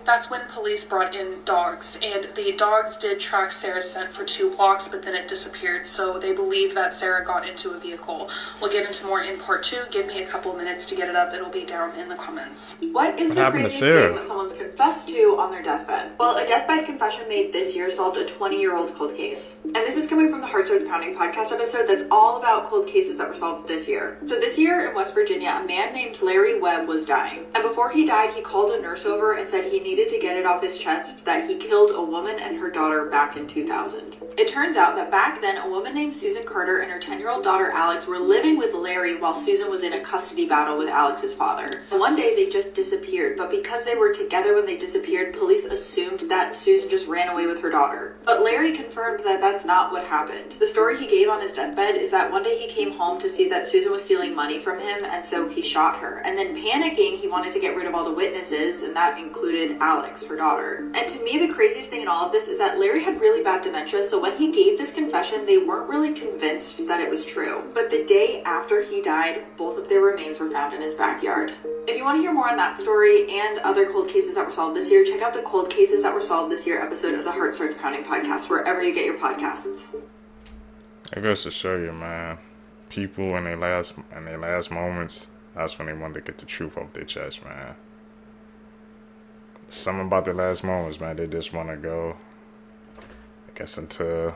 That's when police brought in dogs, and the dogs did track Sarah's scent for 2 blocks, but then it disappeared, so they believe that Sarah got into a vehicle. We'll get into more in part 2. Give me a couple minutes to get it up. It'll be down in the comments. What is the craziest thing that someone's confessed to on their deathbed? Well, a deathbed confession made this year solved a 20-year-old cold case. And this is coming from the Heart Starts Pounding podcast episode that's all about cold cases that were solved this year. So this year in West Virginia, a man named Larry Webb was dying. And before he died, he called a nurse over and said he needed to get it off his chest that he killed a woman and her daughter back in 2000. It turns out that back then, a woman named Susan Carter and her 10-year-old daughter Alex were living with Larry while Susan was in a custody battle with Alex's father. One day they just disappeared, but because they were together when they disappeared, police assumed that Susan just ran away with her daughter. But Larry confirmed that that's not what happened. The story he gave on his deathbed is that one day he came home to see that Susan was stealing money from him, and so he shot her. And then panicking, he wanted to get rid of all the witnesses, and that included Alex, her daughter. And to me, the craziest thing in all of this is that Larry had really bad dementia, so when he gave this confession, they weren't really convinced that it was true. But the day after he died, both of their remains were found in his backyard. If you want to hear more on that story and other cold cases that were solved this year, check out the Cold Cases That Were Solved This Year episode of the Heart Starts Pounding podcast, wherever you get your podcasts. It goes to show you, man, people in their last moments, that's when they want to get the truth off their chest, man. Something about their last moments, man. They just want to go, I guess, into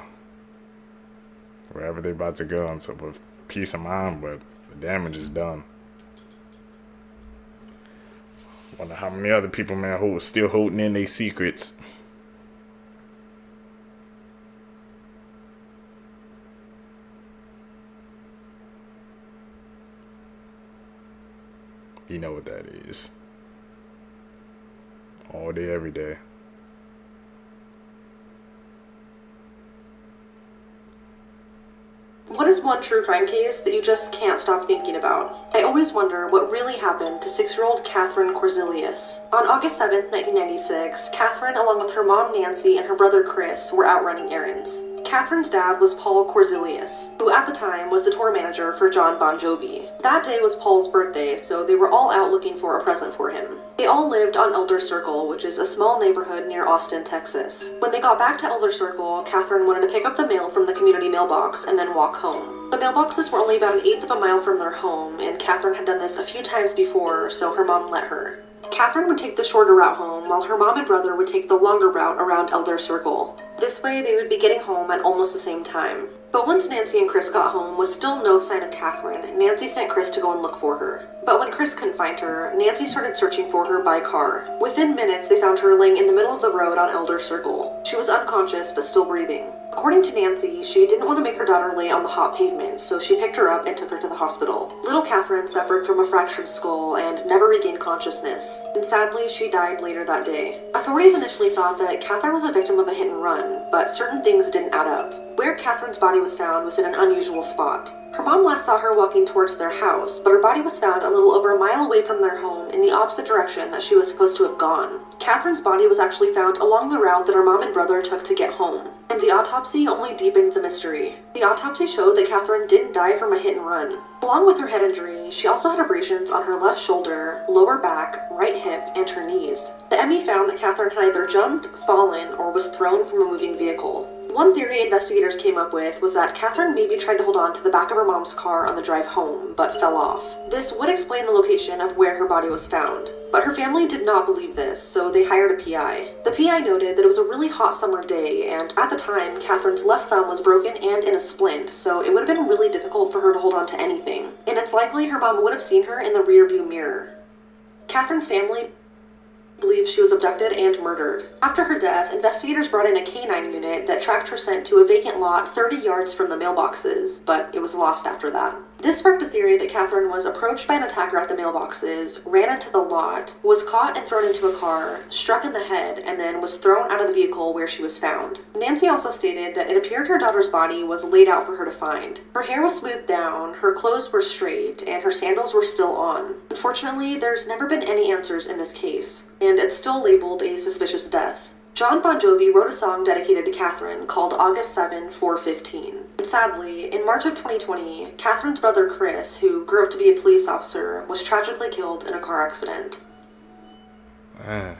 wherever they about to go, into with peace of mind, but the damage is done. Wonder how many other people, man, who are still holding in their secrets. You know what that is. All day, every day. What is one true crime case that you just can't stop thinking about? I always wonder what really happened to 6-year-old Catherine Korzelius. On August 7th, 1996, Catherine, along with her mom Nancy and her brother Chris, were out running errands. Catherine's dad was Paul Korzelius, who at the time was the tour manager for John Bon Jovi. That day was Paul's birthday, so they were all out looking for a present for him. They all lived on Elder Circle, which is a small neighborhood near Austin, Texas. When they got back to Elder Circle, Catherine wanted to pick up the mail from the community mailbox and then walk home. The mailboxes were only about 1/8 of a mile from their home, and Catherine had done this a few times before, so her mom let her. Catherine would take the shorter route home, while her mom and brother would take the longer route around Elder Circle. This way, they would be getting home at almost the same time. But once Nancy and Chris got home, with still no sign of Catherine, Nancy sent Chris to go and look for her. But when Chris couldn't find her, Nancy started searching for her by car. Within minutes, they found her laying in the middle of the road on Elder Circle. She was unconscious, but still breathing. According to Nancy, she didn't want to make her daughter lay on the hot pavement, so she picked her up and took her to the hospital. Little Catherine suffered from a fractured skull and never regained consciousness, and sadly, she died later that day. Authorities initially thought that Catherine was a victim of a hit and run, but certain things didn't add up. Where Catherine's body was found was in an unusual spot. Her mom last saw her walking towards their house, but her body was found a little over a mile away from their home in the opposite direction that she was supposed to have gone. Catherine's body was actually found along the route that her mom and brother took to get home, and the autopsy only deepened the mystery. The autopsy showed that Catherine didn't die from a hit and run. Along with her head injury, she also had abrasions on her left shoulder, lower back, right hip, and her knees. The ME found that Catherine had either jumped, fallen, or was thrown from a moving vehicle. One theory investigators came up with was that Catherine maybe tried to hold on to the back of her mom's car on the drive home, but fell off. This would explain the location of where her body was found. But her family did not believe this, so they hired a PI. The PI noted that it was a really hot summer day, and at the time, Catherine's left thumb was broken and in a splint, so it would have been really difficult for her to hold on to anything. And it's likely her mom would have seen her in the rearview mirror. Catherine's family believes she was abducted and murdered. After her death, investigators brought in a canine unit that tracked her scent to a vacant lot 30 yards from the mailboxes, but it was lost after that. This sparked a theory that Catherine was approached by an attacker at the mailboxes, ran into the lot, was caught and thrown into a car, struck in the head, and then was thrown out of the vehicle where she was found. Nancy also stated that it appeared her daughter's body was laid out for her to find. Her hair was smoothed down, her clothes were straight, and her sandals were still on. Unfortunately, there's never been any answers in this case, and it's still labeled a suspicious death. John Bon Jovi wrote a song dedicated to Catherine called August 7, 4:15. And sadly, in March of 2020, Catherine's brother Chris, who grew up to be a police officer, was tragically killed in a car accident. Man,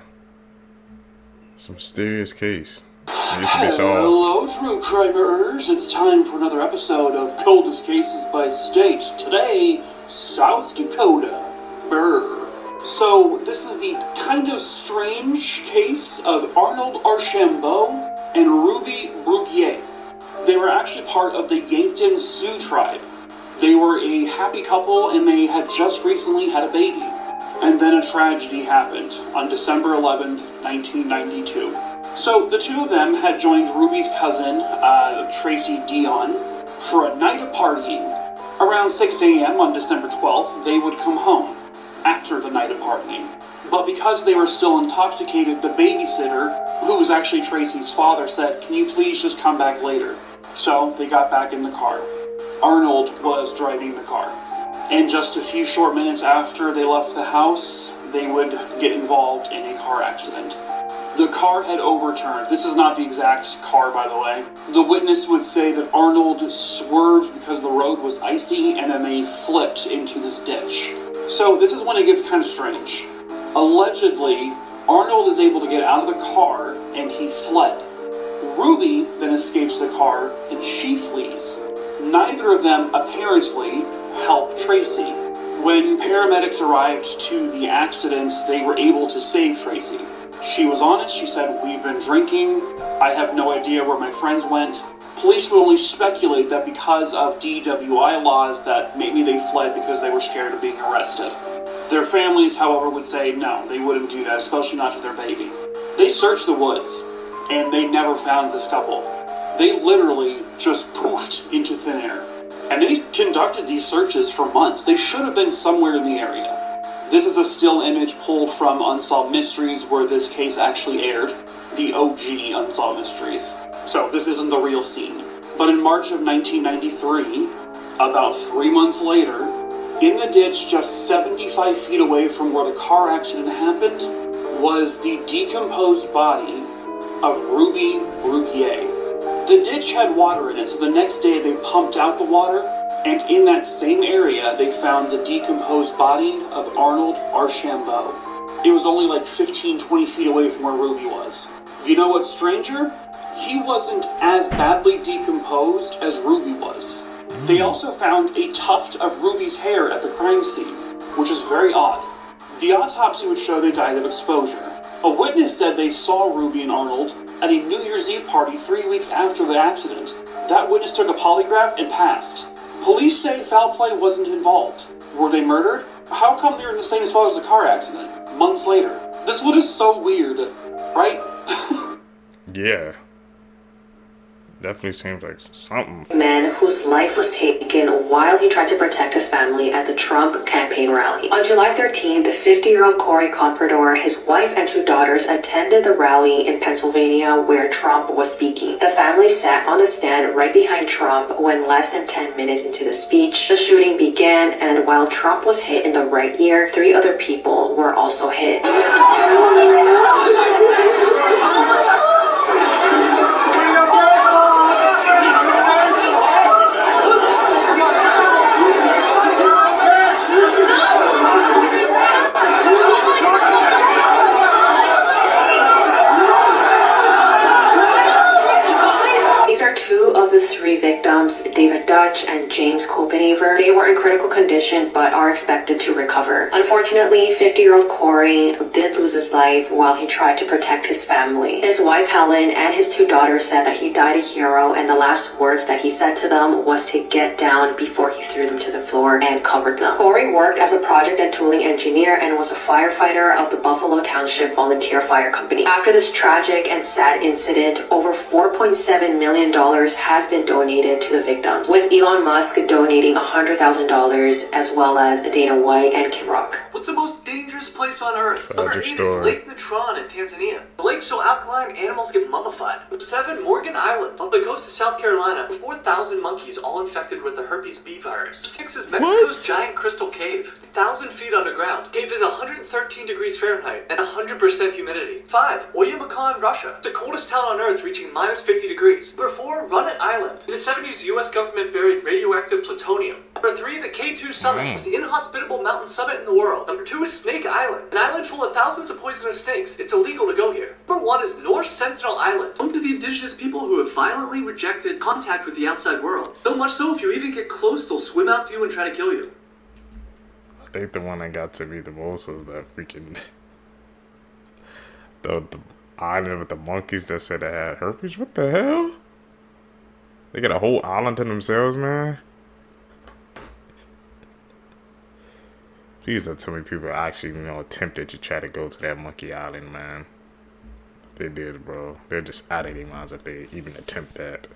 it's a mysterious case. It used to be solved. Hello, true crimers. It's time for another episode of Coldest Cases by State. Today, South Dakota. Brr. So, this is the kind of strange case of Arnold Archambault and Ruby Bruguier. They were actually part of the Yankton Sioux tribe. They were a happy couple and they had just recently had a baby. And then a tragedy happened on December 11th, 1992. So, the two of them had joined Ruby's cousin, Tracy Dion, for a night of partying. Around 6 a.m. on December 12th, they would come home after the night of partying. But because they were still intoxicated, the babysitter, who was actually Tracy's father, said, "Can you please just come back later?" So they got back in the car. Arnold was driving the car. And just a few short minutes after they left the house, they would get involved in a car accident. The car had overturned. This is not the exact car, by the way. The witness would say that Arnold swerved because the road was icy, and then they flipped into this ditch. So this is when it gets kind of strange. Allegedly, Arnold is able to get out of the car and he fled. Ruby then escapes the car and she flees. Neither of them apparently helped Tracy. When paramedics arrived to the accident, they were able to save Tracy. She was honest. She said, "We've been drinking. I have no idea where my friends went." Police would only speculate that because of DWI laws that maybe they fled because they were scared of being arrested. Their families, however, would say no, they wouldn't do that, especially not to their baby. They searched the woods, and they never found this couple. They literally just poofed into thin air. And they conducted these searches for months. They should have been somewhere in the area. This is a still image pulled from Unsolved Mysteries, where this case actually aired. The OG Unsolved Mysteries. So this isn't the real scene. But in March of 1993, about 3 months later, in the ditch just 75 feet away from where the car accident happened, was the decomposed body of Ruby Bruguier. The ditch had water in it, so the next day they pumped out the water, and in that same area they found the decomposed body of Arnold Archambault. It was only like 15-20 feet away from where Ruby was. You know what's stranger? He wasn't as badly decomposed as Ruby was. They also found a tuft of Ruby's hair at the crime scene, which is very odd. The autopsy would show they died of exposure. A witness said they saw Ruby and Arnold at a New Year's Eve party 3 weeks after the accident. That witness took a polygraph and passed. Police say foul play wasn't involved. Were they murdered? How come they're in the same spot as the car accident, months later? This one is so weird, right? Yeah. Definitely seems like something. Man whose life was taken while he tried to protect his family at the Trump campaign rally. On July 13th, 50-year-old Corey Comprador, his wife and 2 daughters attended the rally in Pennsylvania where Trump was speaking. The family sat on the stand right behind Trump when less than 10 minutes into the speech, the shooting began, and while Trump was hit in the right ear, 3 other people were also hit. These are 2 of the 3 victims, David Dutch and James Copenhaver. They were in critical condition but are expected to recover. Unfortunately, 50-year-old Corey did lose his life while he tried to protect his family. His wife Helen and his 2 daughters said that he died a hero, and the last words that he said to them was to get down before he threw them to the floor and covered them. Corey worked as a project and tooling engineer and was a firefighter of the Buffalo Township Volunteer Fire Company. After this tragic and sad incident, over $4.7 million has been donated to the victims, with Elon Musk donating $100,000 as well as Dana White and Kim Rock. What's the most dangerous place on Earth? Number 8 is story. Lake Natron in Tanzania. The lake's so alkaline, animals get mummified. 7, Morgan Island, off the coast of South Carolina. 4,000 monkeys all infected with the herpes B virus. 6 is Mexico's giant crystal cave. 1,000 feet underground. Cave is 113 degrees Fahrenheit and 100% humidity. 5, Oymyakon, Russia. The coldest town on Earth, reaching minus 50 degrees. Number 4, Runnet Island. In the 70s, the US government buried radioactive plutonium. Number 3, the K2 Summit. It's the inhospitable mountain summit in the world. Number 2 is Snake Island, an island full of thousands of poisonous snakes. It's illegal to go here. Number 1 is North Sentinel Island, home to the indigenous people who have violently rejected contact with the outside world. So much so, if you even get close, they'll swim out to you and try to kill you. I think the one that got to me the most was that freaking the island with the monkeys that said they had herpes. What the hell? They got a whole island to themselves, man. Please don't tell me people actually, attempted to try to go to that monkey island, man. They did, bro. They're just out of their minds if they even attempt that.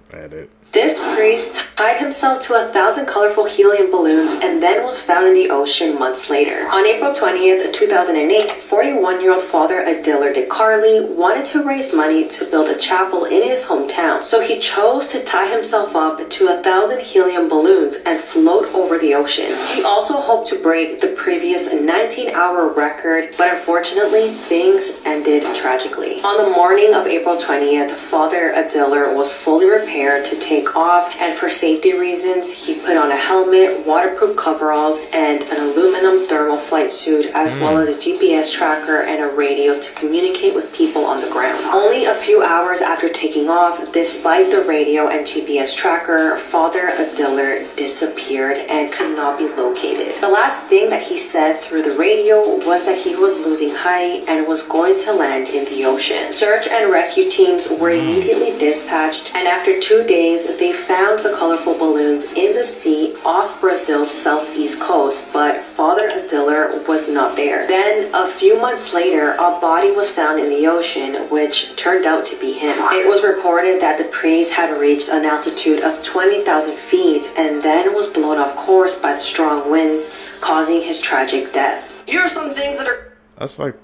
That it. This priest tied himself to 1,000 colorful helium balloons and then was found in the ocean months later. On April 20th, 2008, 41-year-old Father Adiller DeCarli wanted to raise money to build a chapel in his hometown, so he chose to tie himself up to 1,000 helium balloons and float over the ocean. He also hoped to break the previous 19-hour record, but unfortunately, things ended tragically. On the morning of April 20th, Father Adiller was fully repaired to take off, and for safety reasons he put on a helmet, waterproof coveralls, and an aluminum thermal flight suit, as well as a GPS tracker and a radio to communicate with people on the ground. Only a few hours after taking off, despite the radio and GPS tracker, Father Adiller disappeared and could not be located. The last thing that he said through the radio was that he was losing height and was going to land in the ocean. Search and rescue teams were immediately dispatched, and after 2 days, they found the colorful balloons in the sea off Brazil's southeast coast, but Father Adiller was not there. Then, a few months later, a body was found in the ocean, which turned out to be him. It was reported that the priest had reached an altitude of 20,000 feet and then was blown off course by the strong winds, causing his tragic death. Here are some things that are... That's like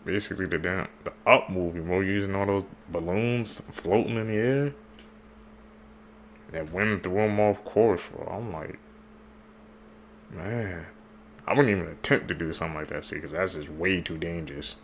basically the Up movie, bro. Using all those balloons floating in the air. That wind threw him off course, bro. I'm like, man, I wouldn't even attempt to do something like that, see, because that's just way too dangerous.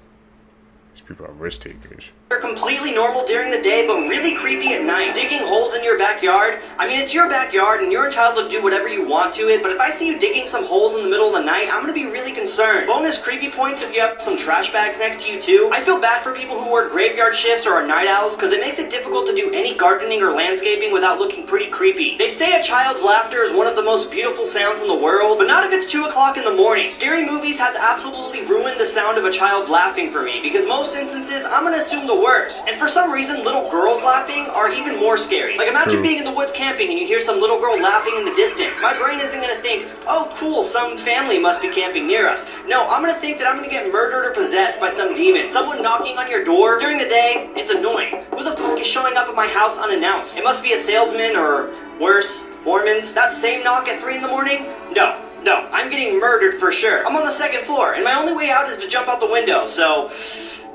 These people are risk takers. They're completely normal during the day, but really creepy at night. Digging holes in your backyard. I mean, it's your backyard, and you're entitled to do whatever you want to it, but if I see you digging some holes in the middle of the night, I'm gonna be really concerned. Bonus creepy points if you have some trash bags next to you, too. I feel bad for people who work graveyard shifts or are night owls, because it makes it difficult to do any gardening or landscaping without looking pretty creepy. They say a child's laughter is one of the most beautiful sounds in the world, but not if it's 2 o'clock in the morning. Scary movies have absolutely ruined the sound of a child laughing for me, because most most instances, I'm gonna assume the worst. And for some reason, little girls laughing are even more scary. Like, imagine being in the woods camping and you hear some little girl laughing in the distance. My brain isn't gonna think, oh cool, some family must be camping near us. No, I'm gonna think that I'm gonna get murdered or possessed by some demon. Someone knocking on your door during the day, it's annoying. Who the fuck is showing up at my house unannounced? It must be a salesman or, worse, Mormons. That same knock at 3 in the morning? No, I'm getting murdered for sure. I'm on the 2nd floor, and my only way out is to jump out the window, so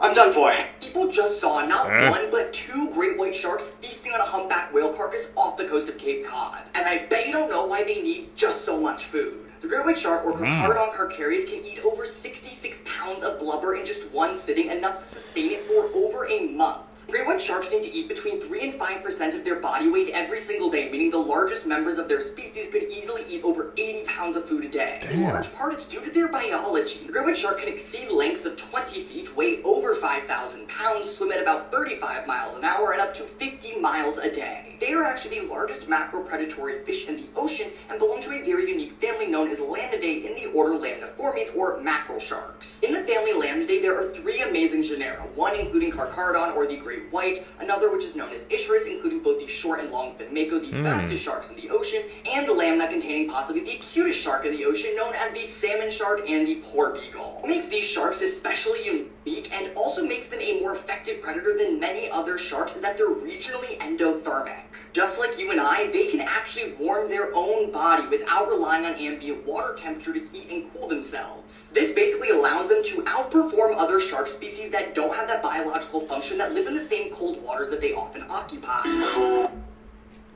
I'm done for. People just saw not one, but 2 great white sharks feasting on a humpback whale carcass off the coast of Cape Cod. And I bet you don't know why they need just so much food. The great white shark, or Carcharodon carcharias, can eat over 66 pounds of blubber in just one sitting, enough to sustain it for over a month. Great white sharks need to eat between 3 and 5% of their body weight every single day, meaning the largest members of their species could easily eat over 80 pounds of food a day. In large part, it's due to their biology. The great white shark can exceed lengths of 20 feet, weigh over 5,000 pounds, swim at about 35 miles an hour, and up to 50 miles a day. They are actually the largest macropredatory fish in the ocean and belong to a very unique family known as Lamnidae in the order Lamniformes, or mackerel sharks. In the family Lamnidae, there are 3 amazing genera, one including Carcharodon, or the great white, another which is known as Ischurus, including both the short and long fin mako, the fastest sharks in the ocean, and the lamna containing possibly the cutest shark in the ocean, known as the salmon shark and the porbeagle. What makes these sharks especially unique and also makes them a more effective predator than many other sharks is that they're regionally endothermic. Just like you and I, they can actually warm their own body without relying on ambient water temperature to heat and cool themselves. This basically allows them to outperform other shark species that don't have that biological function that live in the same cold waters that they often occupy.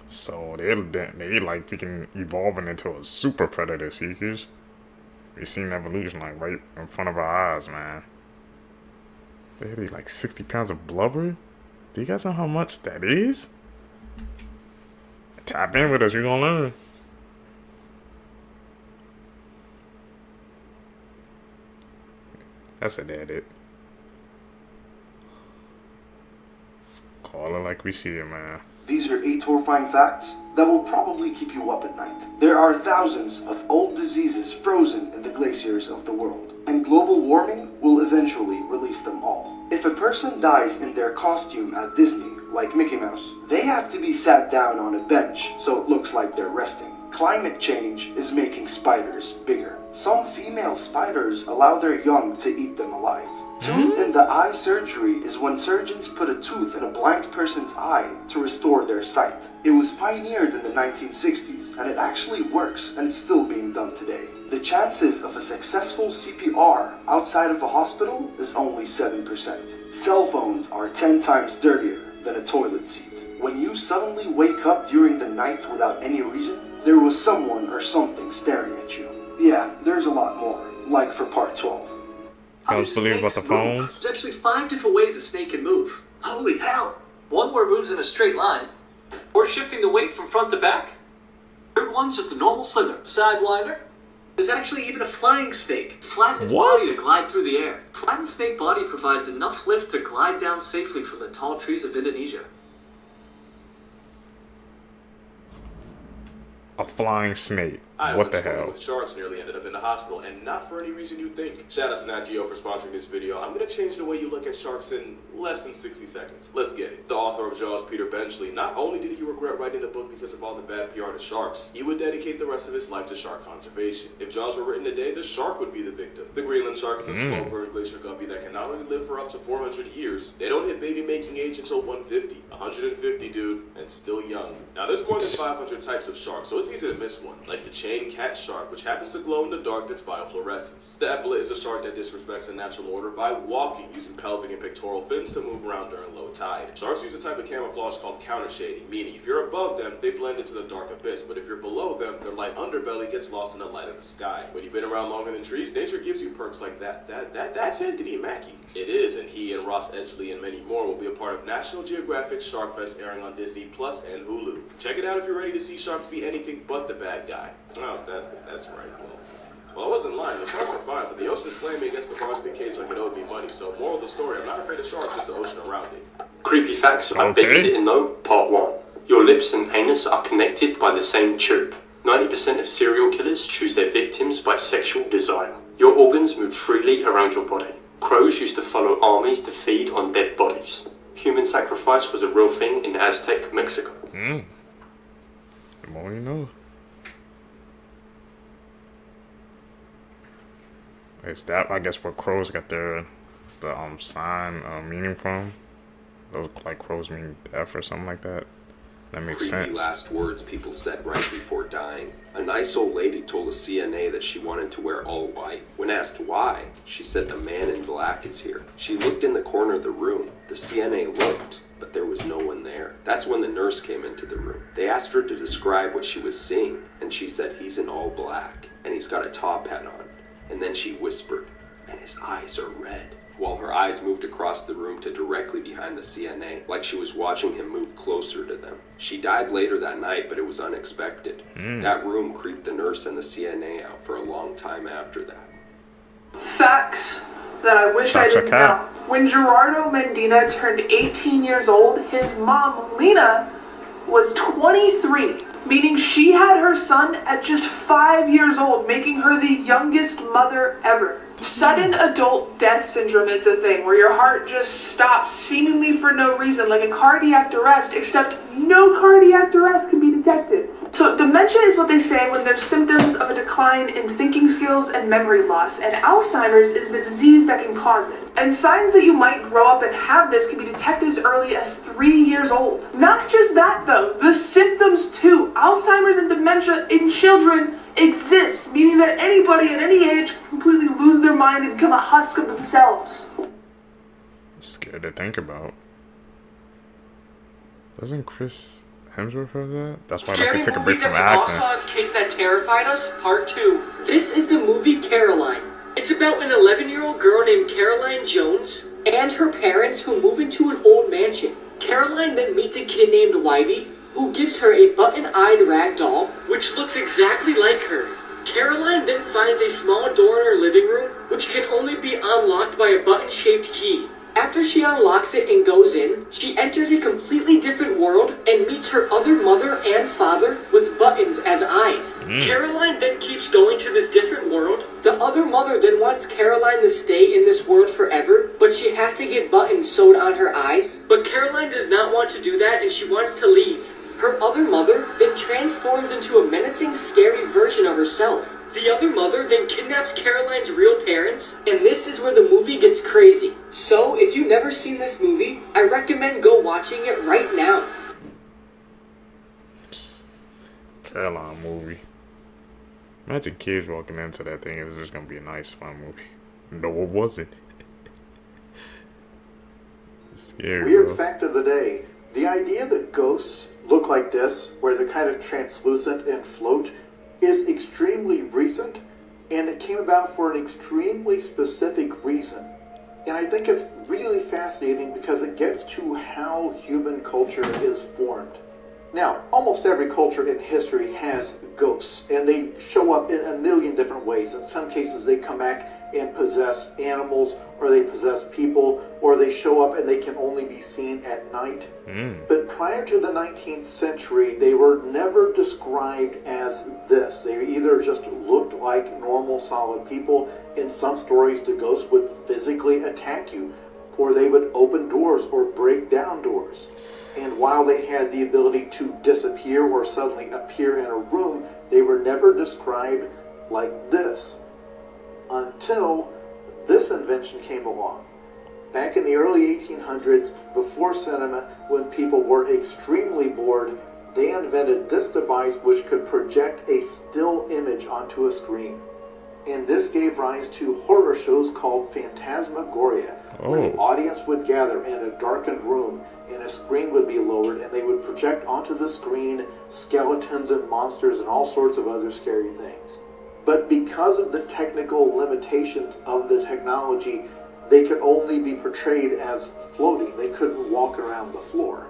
So they like freaking evolving into a super predator, seekers. We seen evolution like right in front of our eyes, man. They like 60 pounds of blubber? Do you guys know how much that is? Tap in with us, you're gonna learn. That's it. Call it like we see it, man. These are 8 horrifying facts that will probably keep you up at night. There are thousands of old diseases frozen in the glaciers of the world, and global warming will eventually release them all. If a person dies in their costume at Disney, like Mickey Mouse, they have to be sat down on a bench so it looks like they're resting. Climate change is making spiders bigger. Some female spiders allow their young to eat them alive. Tooth in the eye surgery is when surgeons put a tooth in a blind person's eye to restore their sight. It was pioneered in the 1960s, and it actually works, and it's still being done today. The chances of a successful CPR outside of a hospital is only 7%. Cell phones are 10 times dirtier than a toilet seat. When you suddenly wake up during the night without any reason, there was someone or something staring at you. Yeah, there's a lot more, like for part 12. You guys believe about the phones? There's actually 5 different ways a snake can move. Holy hell! One where it moves in a straight line, or shifting the weight from front to back. Third one's just a normal slither, sidewinder. There's actually even a flying snake. Flatten its body to glide through the air. Flattened snake body provides enough lift to glide down safely from the tall trees of Indonesia. A flying snake. I What the went swimming hell? with sharks nearly ended up in the hospital, and not for any reason you think. Shout out to Nat Geo for sponsoring this video. I'm gonna change the way you look at sharks in less than 60 seconds. Let's get it. The author of Jaws, Peter Benchley, not only did he regret writing the book because of all the bad PR to sharks, he would dedicate the rest of his life to shark conservation. If Jaws were written today, the shark would be the victim. The Greenland shark is a slow bird glacier guppy that can not only live for up to 400 years, they don't hit baby making age until 150. 150, dude, and still young. Now, there's more than 500 types of sharks, so it's easy to miss one, like the chain cat shark, which happens to glow in the dark that's biofluorescence. The epaulet is a shark that disrespects the natural order by walking, using pelvic and pectoral fins to move around during low tide. Sharks use a type of camouflage called countershading, meaning if you're above them, they blend into the dark abyss, but if you're below them, their light underbelly gets lost in the light of the sky. When you've been around longer than trees, nature gives you perks like that's Anthony Mackie. It is, and he and Ross Edgley and many more will be a part of National Geographic Shark Fest airing on Disney Plus and Hulu. Check it out if you're ready to see sharks be anything but the bad guy. Oh, that's right. Well, I wasn't lying. The sharks are fine, but the ocean slammed me against the basket cage like it owed me money. So, moral of the story, I'm not afraid of sharks, just the ocean around it. Creepy facts I bet you didn't know, part 1. Your lips and anus are connected by the same tube. 90% of serial killers choose their victims by sexual desire. Your organs move freely around your body. Crows used to follow armies to feed on dead bodies. Human sacrifice was a real thing in Aztec Mexico. The more you know. Is that, I guess, where crows got the sign meaning from? Those like crows mean death or something like that. That makes sense. Last words people said right before dying. A nice old lady told the CNA that she wanted to wear all white. When asked why, she said the man in black is here. She looked in the corner of the room. The CNA looked, but there was no one there. That's when the nurse came into the room. They asked her to describe what she was seeing, and she said he's in all black, and he's got a top hat on. And then she whispered, and his eyes are red. While her eyes moved across the room to directly behind the CNA, like she was watching him move closer to them. She died later that night, but it was unexpected. That room creeped the nurse and the CNA out for a long time after that. Facts that I wish I didn't know. When Gerardo Medina turned 18 years old, his mom, Lena, was 23, meaning she had her son at just 5 years old, making her the youngest mother ever. Sudden adult death syndrome is the thing, where your heart just stops seemingly for no reason, like a cardiac arrest, except no cardiac arrest can be detected. So dementia is what they say when there's symptoms of a decline in thinking skills and memory loss, and Alzheimer's is the disease that can cause it. And signs that you might grow up and have this can be detected as early as 3 years old. Not just that though, the symptoms too. Alzheimer's and dementia in children exists, meaning that anybody at any age can completely lose their mind and become a husk of themselves. Scared to think about. Doesn't Chris Hemsworth have that? That's why I like to take a break from acting. Scary Case That Terrified Us, Part 2. This is the movie Caroline. It's about an 11-year-old girl named Caroline Jones and her parents who move into an old mansion. Caroline then meets a kid named Wybie, who gives her a button-eyed rag doll, which looks exactly like her. Caroline then finds a small door in her living room, which can only be unlocked by a button-shaped key. After she unlocks it and goes in, she enters a completely different world and meets her other mother and father with buttons as eyes. Caroline then keeps going to this different world. The other mother then wants Caroline to stay in this world forever, but she has to get buttons sewed on her eyes. But Caroline does not want to do that and she wants to leave. Her other mother then transforms into a menacing, scary version of herself. The other mother then kidnaps Caroline's real parents, and this is where the movie gets crazy. So, if you've never seen this movie, I recommend go watching it right now. Caroline movie. Imagine kids walking into that thing. It was just gonna be a nice, fun movie. No, it wasn't. It's scary, Weird bro. fact of the day. The idea that ghosts look like this, where they're kind of translucent and float, is extremely recent, and it came about for an extremely specific reason. And I think it's really fascinating because it gets to how human culture is formed. Now, almost every culture in history has ghosts, and they show up in a million different ways. In some cases, they come back and possess animals, or they possess people, or they show up and they can only be seen at night. But prior to the 19th century, they were never described as this. They either just looked like normal, solid people. In some stories, the ghosts would physically attack you, or they would open doors or break down doors. And while they had the ability to disappear or suddenly appear in a room, they were never described like this. Until this invention came along. Back in the early 1800s, before cinema, when people were extremely bored, they invented this device which could project a still image onto a screen. And this gave rise to horror shows called Phantasmagoria, where the audience would gather in a darkened room and a screen would be lowered and they would project onto the screen skeletons and monsters and all sorts of other scary things. But because of the technical limitations of the technology, they could only be portrayed as floating. They couldn't walk around the floor.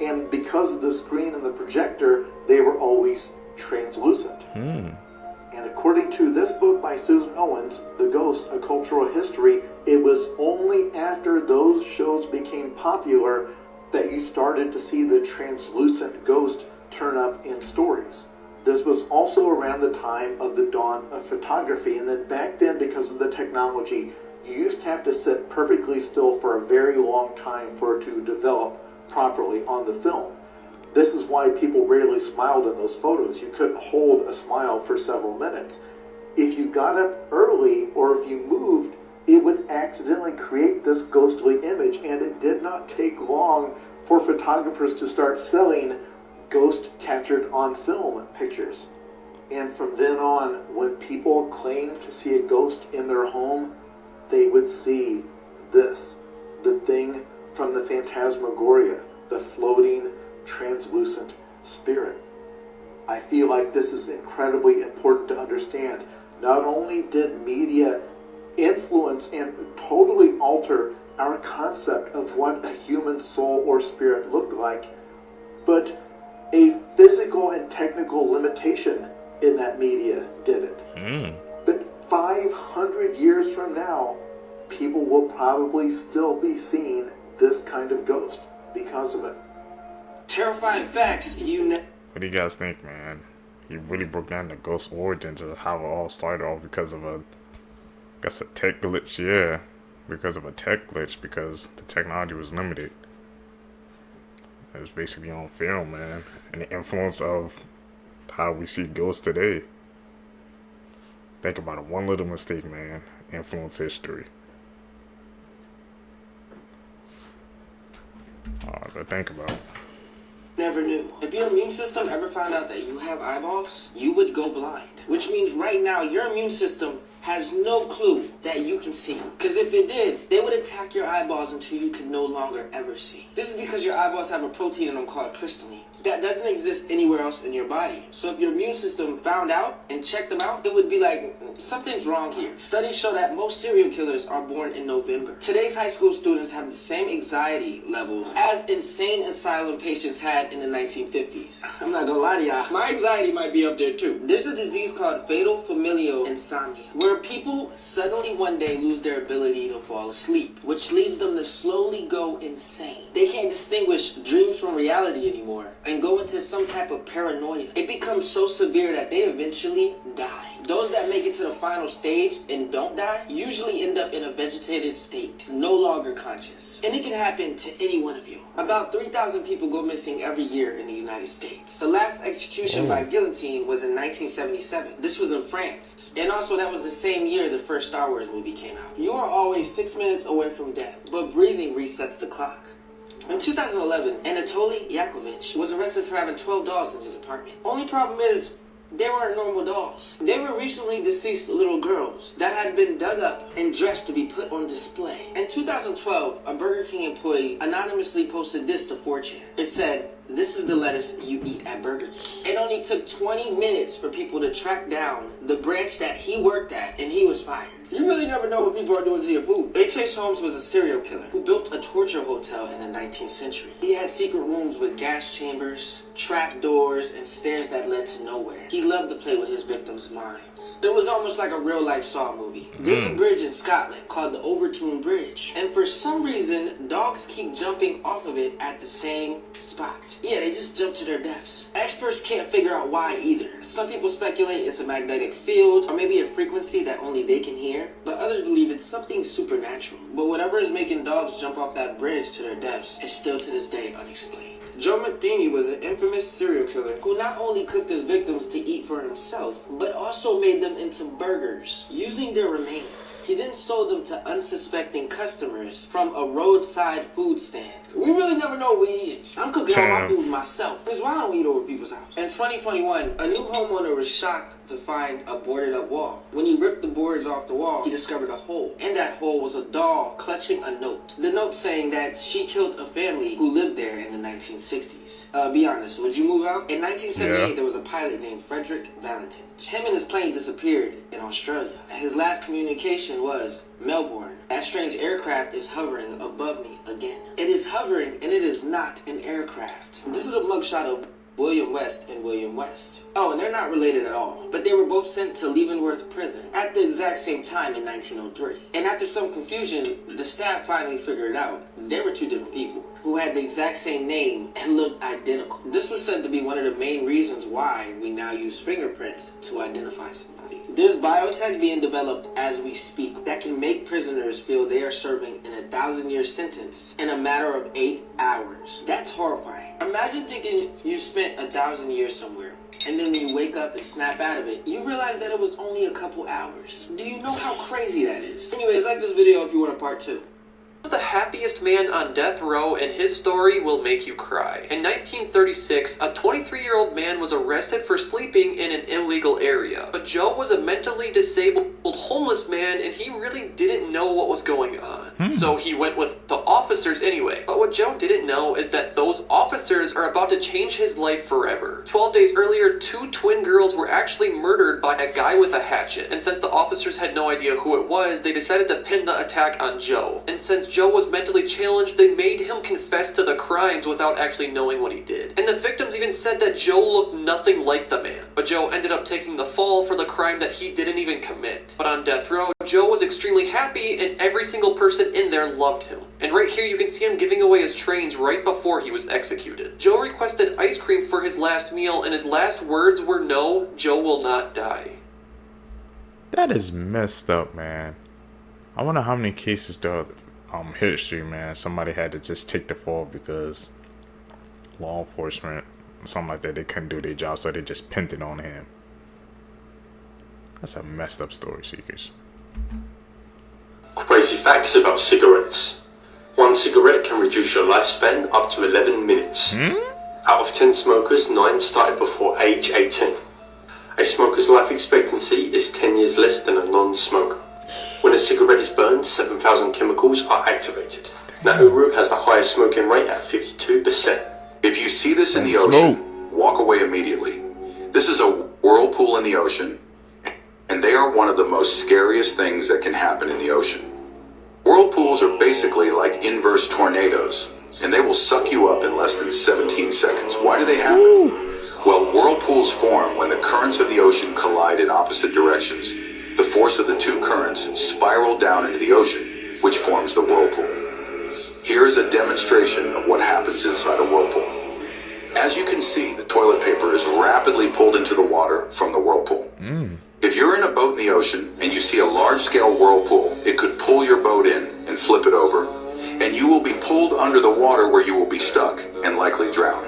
And because of the screen and the projector, they were always translucent. And according to this book by Susan Owens, The Ghost, A Cultural History, it was only after those shows became popular that you started to see the translucent ghost turn up in stories. This was also around the time of the dawn of photography, and then back then, because of the technology, you used to have to sit perfectly still for a very long time for it to develop properly on the film. This is why people rarely smiled in those photos. You couldn't hold a smile for several minutes. If you got up early or if you moved, it would accidentally create this ghostly image, and it did not take long for photographers to start selling ghost captured on film pictures. And from then on, when people claimed to see a ghost in their home, they would see this, the thing from the Phantasmagoria, the floating, translucent spirit. I feel like this is incredibly important to understand. Not only did media influence and totally alter our concept of what a human soul or spirit looked like, but a physical and technical limitation in that media did it. But 500 years from now, people will probably still be seeing this kind of ghost because of it. Terrifying facts, What do you guys think, man? He really broke down the ghost origins of how it all started off because of a tech glitch, yeah. Because of a tech glitch, because the technology was limited. It was basically on film, man. And the influence of how we see ghosts today. Think about it. One little mistake, man. Influence history. But think about it. Never knew. If your immune system ever found out that you have eyeballs, you would go blind. Which means right now, your immune system has no clue that you can see. Because if it did, they would attack your eyeballs until you could no longer ever see. This is because your eyeballs have a protein in them called crystalline that doesn't exist anywhere else in your body. So if your immune system found out and checked them out, it would be like, something's wrong here. Studies show that most serial killers are born in November. Today's high school students have the same anxiety levels as insane asylum patients had in the 1950s. I'm not gonna lie to y'all, my anxiety might be up there too. There's a disease called fatal familial insomnia, where people suddenly one day lose their ability to fall asleep, which leads them to slowly go insane. They can't distinguish dreams from reality anymore and go into some type of paranoia. It becomes so severe that they eventually die. Those that make it to the final stage and don't die usually end up in a vegetative state, no longer conscious. And it can happen to any one of you. About 3,000 people go missing every year in the United States. The last execution by guillotine was in 1977. This was in France. And also that was the same year the first Star Wars movie came out. You are always 6 minutes away from death, but breathing resets the clock. In 2011, Anatoly Yakovlevich was arrested for having 12 dolls in his apartment. Only problem is, they weren't normal dolls. They were recently deceased little girls that had been dug up and dressed to be put on display. In 2012, a Burger King employee anonymously posted this to 4chan. It said, "This is the lettuce you eat at Burger King." It only took 20 minutes for people to track down the branch that he worked at, and he was fired. You really never know what people are doing to your food. H.H. Holmes was a serial killer who built a torture hotel in the 19th century. He had secret rooms with gas chambers, trap doors, and stairs that led to nowhere. He loved to play with his victims' minds. It was almost like a real-life Saw movie. There's a bridge in Scotland called the Overtoun Bridge, and for some reason, dogs keep jumping off of it at the same spot. Yeah, they just jump to their deaths. Experts can't figure out why either. Some people speculate it's a magnetic field, or maybe a frequency that only they can hear, but others believe it's something supernatural. But whatever is making dogs jump off that bridge to their deaths is still to this day unexplained. Joe Matheny was an infamous serial killer who not only cooked his victims to eat for himself, but also made them into burgers, using their remains. He then sold them to unsuspecting customers from a roadside food stand. We really never know what we eat. I'm cooking all my food myself. Because why don't we eat over people's house? In 2021, a new homeowner was shocked to find a boarded up wall. When he ripped the boards off the wall, he discovered a hole. In that hole was a doll clutching a note. The note saying that she killed a family who lived there in the 1960s. Be honest, would you move out? In 1978, there was a pilot named Frederick Valentin. Him and his plane disappeared in Australia. His last communication was, "Melbourne, that strange aircraft is hovering above me again." It is hovering, and it is not an aircraft. This is a mugshot of William West and William West. Oh, and they're not related at all, but they were both sent to Leavenworth Prison at the exact same time in 1903. And after some confusion, the staff finally figured it out. They were two different people who had the exact same name and looked identical. This was said to be one of the main reasons why we now use fingerprints to identify somebody. There's biotech being developed as we speak that can make prisoners feel they are serving an 1,000-year sentence in a matter of 8 hours. That's horrifying. Imagine thinking you spent 1,000 years somewhere, and then when you wake up and snap out of it, you realize that it was only a couple hours. Do you know how crazy that is? Anyways, like this video if you want a part 2. The happiest man on death row, and his story will make you cry. In 1936, a 23-year-old man was arrested for sleeping in an illegal area. But Joe was a mentally disabled homeless man, and he really didn't know what was going on. So he went with the officers anyway. But what Joe didn't know is that those officers are about to change his life forever. 12 days earlier, 2 twin girls were actually murdered by a guy with a hatchet. And since the officers had no idea who it was, they decided to pin the attack on Joe. And since Joe was mentally challenged, they made him confess to the crimes without actually knowing what he did. And the victims even said that Joe looked nothing like the man. But Joe ended up taking the fall for the crime that he didn't even commit. But on death row, Joe was extremely happy, and every single person in there loved him. And right here you can see him giving away his trains right before he was executed. Joe requested ice cream for his last meal, and his last words were, "No, Joe will not die." That is messed up, man. I wonder how many cases the history, man, somebody had to just take the fall because law enforcement, something like that, they couldn't do their job, so they just pinned it on him. That's a messed up story, Seekers. Crazy facts about cigarettes. 1 cigarette can reduce your lifespan up to 11 minutes. Out of 10 smokers, 9 started before age 18. A smoker's life expectancy is 10 years less than a non-smoker. When a cigarette is burned, 7,000 chemicals are activated. Nauru has the highest smoking rate at 52%. If you see this in the ocean, walk away immediately. This is a whirlpool in the ocean, and they are one of the most scariest things that can happen in the ocean. Whirlpools are basically like inverse tornadoes, and they will suck you up in less than 17 seconds. Why do they happen? Well, whirlpools form when the currents of the ocean collide in opposite directions. The force of the 2 currents spiral down into the ocean, which forms the whirlpool. Here is a demonstration of what happens inside a whirlpool. As you can see, the toilet paper is rapidly pulled into the water from the whirlpool. If you're in a boat in the ocean and you see a large-scale whirlpool, it could pull your boat in and flip it over, and you will be pulled under the water where you will be stuck and likely drown.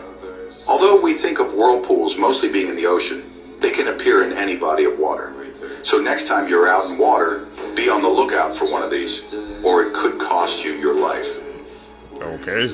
Although we think of whirlpools mostly being in the ocean, they can appear in any body of water. So next time you're out in water, be on the lookout for one of these, or it could cost you your life. Okay.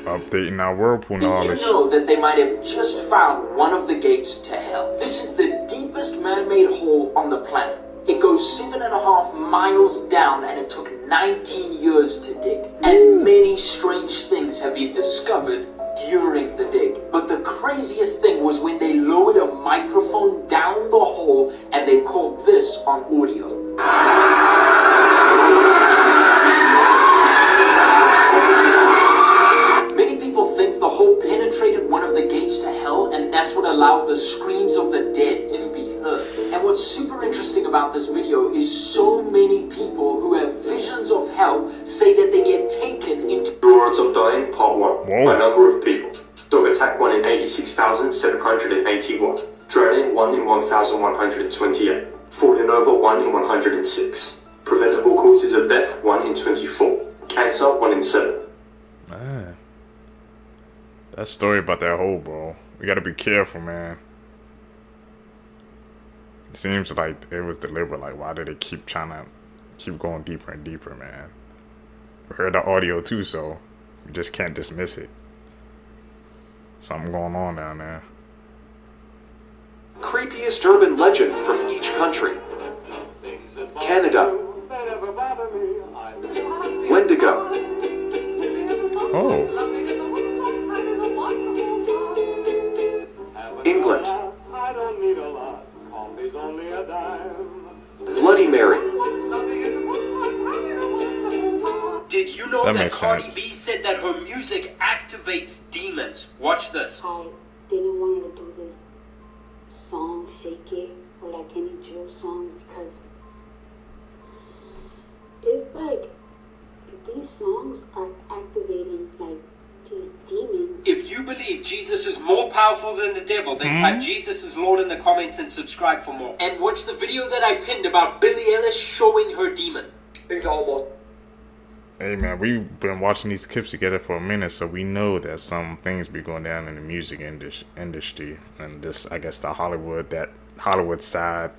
Updating our whirlpool knowledge. Did you know that they might have just found one of the gates to hell? This is the deepest man-made hole on the planet. It goes 7.5 miles down, and it took 19 years to dig. And many strange things have been discovered during the dig. But the craziest thing was when they lowered a microphone down the hole, and they called this on audio. Many people think the hole penetrated one of the gates to hell, and that's what allowed the screams of the dead to be heard. And what's super interesting about this video is so many people who have visions of hell say that they get taken into... Words of Dying, Part 1. By number of people. Dog attack 1 in 86,781. Drowning 1 in 1,128. Falling over 1 in 106. Preventable causes of death 1 in 24. Cancer 1 in 7. Man. That story about that hole, bro. We gotta be careful, man. It seems like it was deliberate. Like, why did they keep going deeper and deeper, man? We heard the audio too, so we just can't dismiss it. Something going on down there. Creepiest urban legend from each country. Canada. Wendigo. Oh. England. Bloody Mary. Did you know That that makes Cardi sense. B said that her music activates demons? Watch this. I didn't want her to do this song, Shake It, or like any drill song, because it's like these songs are activating like these demons. If you believe believe Jesus is more powerful than the devil, then type Jesus is Lord in the comments and subscribe for more. And watch the video that I pinned about Billie Eilish showing her demon. Things are almost. Hey man, we've been watching these clips together for a minute, so we know that some things be going down in the music industry, and this, I guess, that Hollywood side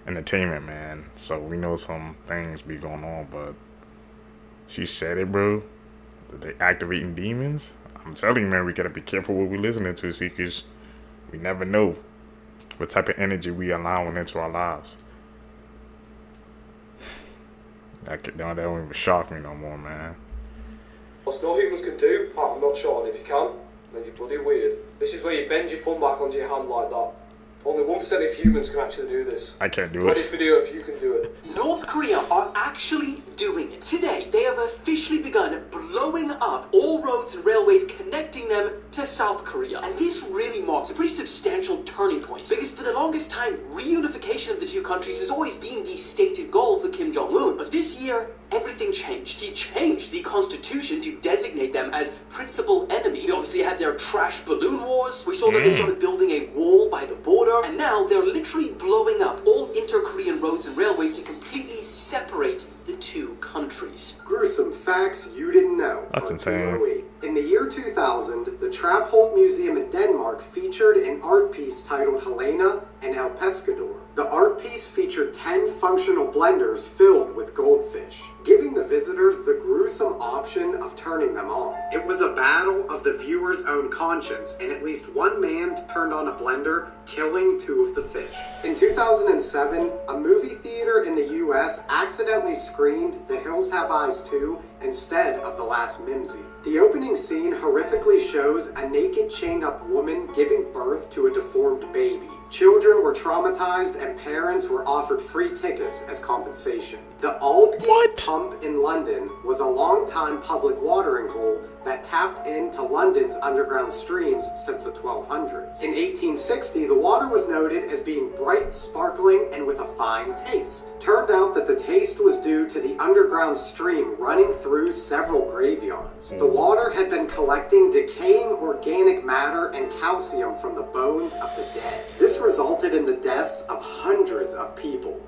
entertainment, man. So we know some things be going on, but she said it, bro. That they activating demons. I'm telling you, man, we gotta be careful what we listening to, see, cause we never know what type of energy we allowing into our lives. That don't even shock me no more, man. What no humans can do, I'm not sure, and if you can, then you're bloody weird. This is where you bend your thumb back onto your hand like that. Only 1% of humans can actually do this. I can't do Try it. this video if you can do it. North Korea are actually doing it. Today, they have officially begun blowing up all roads and railways connecting them to South Korea. And this really marks a pretty substantial turning point, because for the longest time, reunification of the two countries has always been the stated goal for Kim Jong-un. But this year, everything changed. He changed the constitution to designate them as principal enemy. We obviously had their trash balloon wars. We saw that they started building a wall by the border. And now they're literally blowing up all inter-Korean roads and railways to completely separate the two countries. Gruesome facts you didn't know. That's insane. In the year 2000, the Trapholt Museum in Denmark featured an art piece titled Helena and El Pescador. The art piece featured 10 functional blenders filled with goldfish, giving the visitors the gruesome option of turning them on. It was a battle of the viewer's own conscience, and at least one man turned on a blender, killing 2 of the fish. In 2007, a movie theater in the US accidentally screened The Hills Have Eyes 2 instead of The Last Mimsy. The opening scene horrifically shows a naked chained-up woman giving birth to a deformed baby. Children were traumatized and parents were offered free tickets as compensation. The Aldgate Pump in London was a long-time public watering hole that tapped into London's underground streams since the 1200s. In 1860, the water was noted as being bright, sparkling, and with a fine taste. Turned out that the taste was due to the underground stream running through several graveyards. The water had been collecting decaying organic matter and calcium from the bones of the dead. This resulted in the deaths of hundreds of people.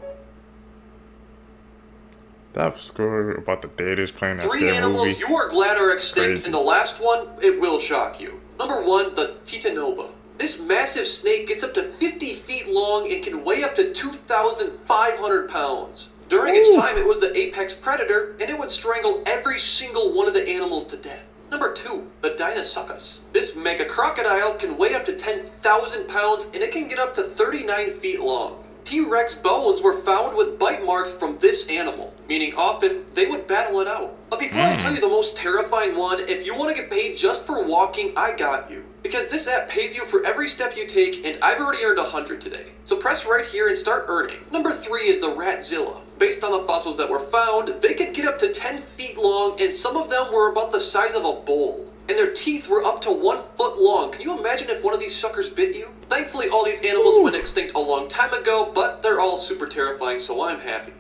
That story about the theaters playing that 3 scary animals movie. you are glad are extinct, Crazy. and the last one, it will shock you. Number 1, the Titanoba. This massive snake gets up to 50 feet long and can weigh up to 2,500 pounds. During its time, it was the apex predator, and it would strangle every single one of the animals to death. Number 2, the Deinosuchus. This mega crocodile can weigh up to 10,000 pounds, and it can get up to 39 feet long. T-Rex bones were found with bite marks from this animal, meaning often they would battle it out. But before I tell you the most terrifying one, if you want to get paid just for walking, I got you. Because this app pays you for every step you take, and I've already earned 100 today. So press right here and start earning. Number 3 is the Ratzilla. Based on the fossils that were found, they could get up to 10 feet long, and some of them were about the size of a bowl. And their teeth were up to 1 foot long. Can you imagine if one of these suckers bit you? Thankfully, all these animals went extinct a long time ago, but they're all super terrifying, so I'm happy.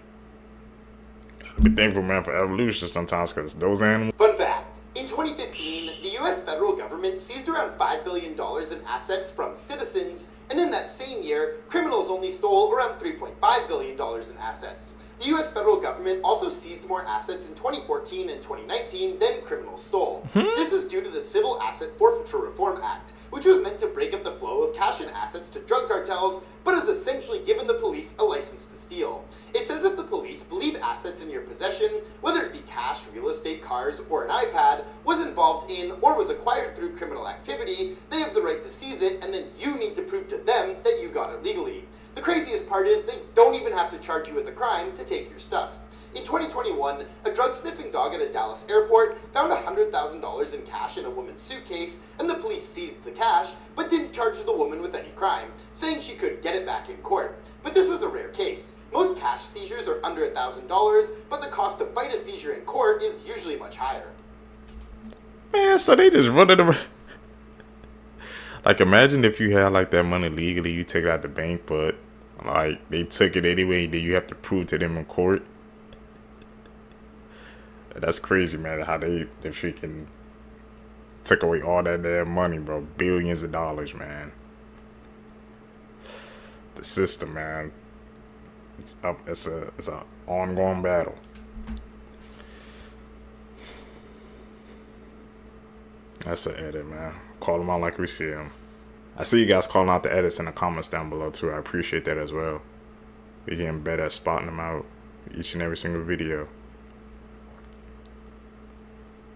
Be thankful, man, for evolution sometimes, because those animals. Fun fact. In 2015, the US federal government seized around $5 billion in assets from citizens, and in that same year, criminals only stole around $3.5 billion in assets. The US federal government also seized more assets in 2014 and 2019 than criminals stole. This is due to the Civil Asset Forfeiture Reform Act, which was meant to break up the flow of cash and assets to drug cartels, but has essentially given the police a license to steal. It says if the police believe assets in your possession, whether it be cash, real estate, cars, or an iPad, was involved in or was acquired through criminal activity, they have the right to seize it, and then you need to prove to them that you got it legally. The craziest part is they don't even have to charge you with a crime to take your stuff. In 2021, a drug-sniffing dog at a Dallas airport found $100,000 in cash in a woman's suitcase, and the police seized the cash, but didn't charge the woman with any crime, saying she could get it back in court. But this was a rare case. Most cash seizures are under $1,000, but the cost to fight a seizure in court is usually much higher. Man, so they just run it around. Like, imagine if you had, like, that money legally, you take it out the bank, but, like, they took it anyway, then you have to prove to them in court. That's crazy, man, how they freaking took away all that damn money, bro. Billions of dollars, man. The system, man. It's up. It's a ongoing battle. That's an edit, man. Call them out like we see them. I see you guys calling out the edits in the comments down below too. I appreciate that as well. We're getting better at spotting them out each and every single video.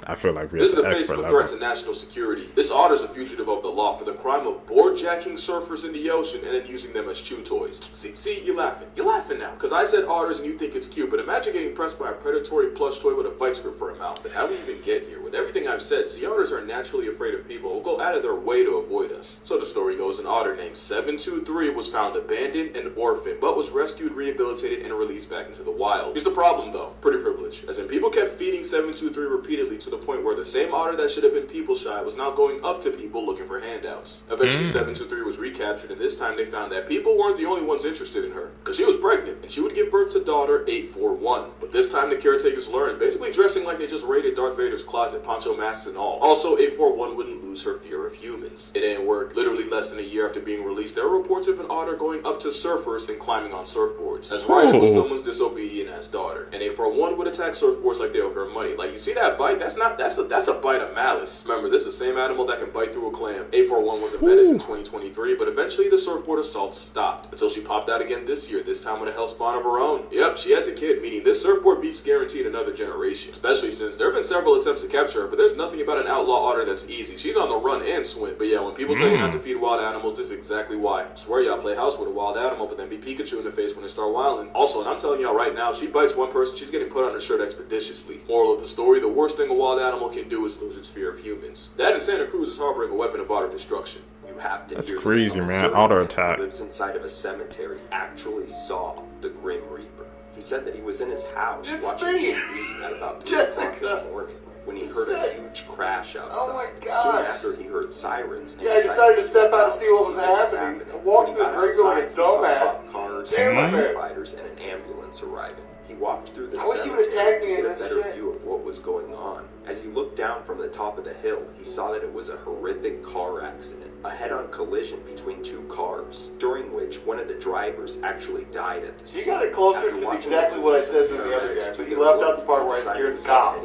I feel like we're This at is the the face expert of a level. threat to national security. This otter's a fugitive of the law for the crime of boardjacking surfers in the ocean and then using them as chew toys. See, you're laughing. You're laughing now. Because I said otters and you think it's cute, but imagine getting pressed by a predatory plush toy with a vice grip for a mouth. And how do we even get here? With everything I've said, sea otters are naturally afraid of people who go out of their way to avoid us. So the story goes, an otter named 723 was found abandoned and orphaned, but was rescued, rehabilitated, and released back into the wild. Here's the problem though, pretty privilege. As in, people kept feeding 723 repeatedly to the point where the same otter that should have been people shy was now going up to people looking for handouts. Eventually 723 was recaptured, and this time they found that people weren't the only ones interested in her, because she was pregnant and she would give birth to daughter 841. But this time the caretakers learned, basically dressing like they just raided Darth Vader's closet, poncho masks and all. Also, 841 wouldn't lose her fear of humans. It didn't work. Literally less than a year after being released, there were reports of an otter going up to surfers and climbing on surfboards. That's right, it was someone's disobedient ass daughter. And 841 would attack surfboards like they owe her money. Like, you see that bite? That's a bite of malice. Remember, this is the same animal that can bite through a clam. 841 was a menace in 2023, but eventually the surfboard assault stopped until she popped out again this year, this time with a hellspawn of her own. Yep, she has a kid, meaning this surfboard beef's guaranteed another generation. Especially since there have been several attempts to capture her, but there's nothing about an outlaw otter that's easy. She's on the run and swim. But yeah, when people tell you not to feed wild animals, this is exactly why. I swear y'all play house with a wild animal, but then be Pikachu in the face when they start wilding. Also, and I'm telling y'all right now, she bites one person, she's getting put on her shirt expeditiously. Moral of the story, the worst thing a wild animal can do is lose its fear of humans. That in Santa Cruz is harboring a weapon of otter destruction. You have to That's hear crazy, this. man. Sir, Auto who attack. lives inside of a cemetery actually saw the Grim Reaper. He said that he was in his house watching TV at about 3 o'clock in the morning when he heard a huge crash outside. Oh my Soon gosh. after he heard sirens. And Yeah, I decided to step out to see what was happening. I walked When through he the got graveyard like a outside, he saw dumbass. cop cars, Damn it, man. firefighters, and an ambulance arriving. He walked through the I wish he cemetery would attack me to in get a this better shit. view of what was going on. As he looked down from the top of the hill, he saw that it was a horrific car accident, a head-on collision between two cars, during which one of the drivers actually died at the scene. You got it closer After to watching exactly the what I police said to the other guy, but you left out the part where I scared the cop.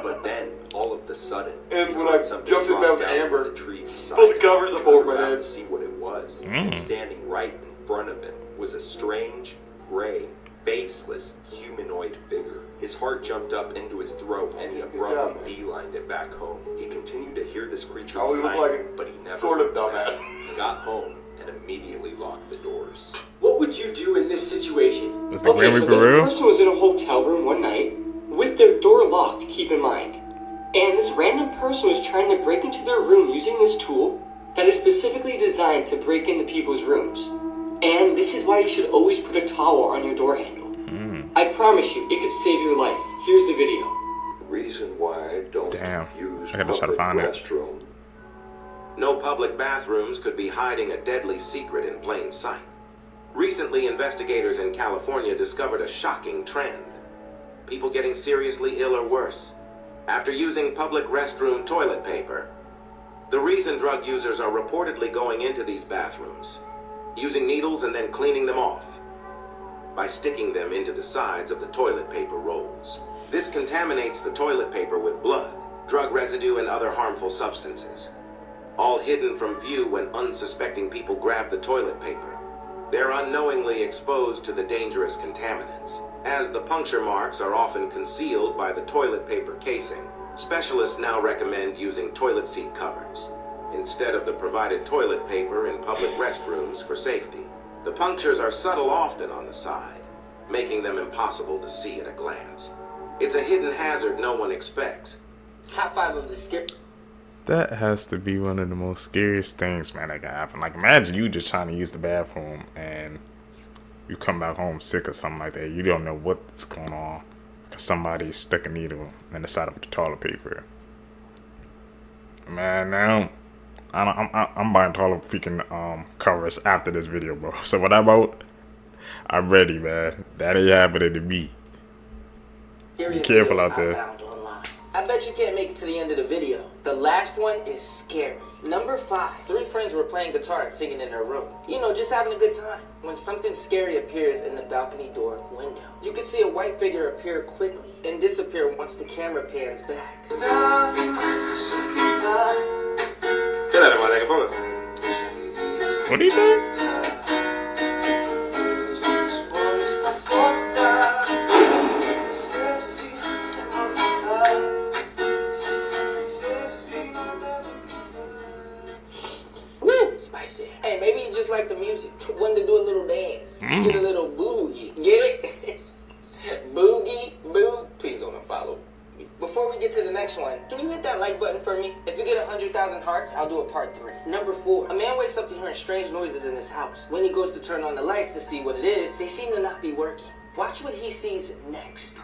But then, all of the sudden, And when he I heard something jumped in drop bed with down Amber, from the tree beside pulled the him. covers He up turned over my around head. to see what it was, and standing right in front of him was a strange, gray, faceless, humanoid figure. His heart jumped up into his throat, and he abruptly beelined it back home. He continued to hear this creature Oh, he looked behind like him, but he never sort of looked back. dumbass. He got home and immediately locked the doors. What would you do in this situation? Is the Grim so Reaper this real? person was in a hotel room one night with their door locked, keep in mind. And this random person was trying to break into their room using this tool that is specifically designed to break into people's rooms. And this is why you should always put a towel on your door handle. I promise you, it could save your life. Here's the video. Reason why I don't use I gotta try to find it. restroom. No public bathrooms could be hiding a deadly secret in plain sight. Recently, investigators in California discovered a shocking trend. People getting seriously ill or worse after using public restroom toilet paper. The reason drug users are reportedly going into these bathrooms, using needles and then cleaning them off by sticking them into the sides of the toilet paper rolls. This contaminates the toilet paper with blood, drug residue, and other harmful substances, all hidden from view when unsuspecting people grab the toilet paper. They're unknowingly exposed to the dangerous contaminants. As the puncture marks are often concealed by the toilet paper casing, specialists now recommend using toilet seat covers instead of the provided toilet paper in public restrooms for safety. The punctures are subtle often on the side, making them impossible to see at a glance. It's a hidden hazard no one expects. Top 5 of the skip. That has to be one of the most scariest things, man, that can happen. Like, imagine you just trying to use the bathroom and you come back home sick or something like that. You don't know what's going on because somebody stuck a needle in the side of the toilet paper. Man, now I'm buying toilet freaking covers after this video, bro. So what I vote, I'm ready, man. That ain't happening to me. Be careful out there. I bet you can't make it to the end of the video. The last one is scary. Number 5. 3 friends were playing guitar and singing in their room. You know, just having a good time. When something scary appears in the balcony door window. You can see a white figure appear quickly and disappear once the camera pans back. What do you say? Woo! Spicy. Hey, maybe you just like the music. Wanted to do a little dance. Get a little boogie. Get it? Boogie, boo. Please don't unfollow me. Before we get to the next one, can you hit that like button for me? If you get 100,000 hearts, I'll do a part 3. Number 4. A man wakes up to hearing strange noises in his house. When he goes to turn on the lights to see what it is, they seem to not be working. Watch what he sees next.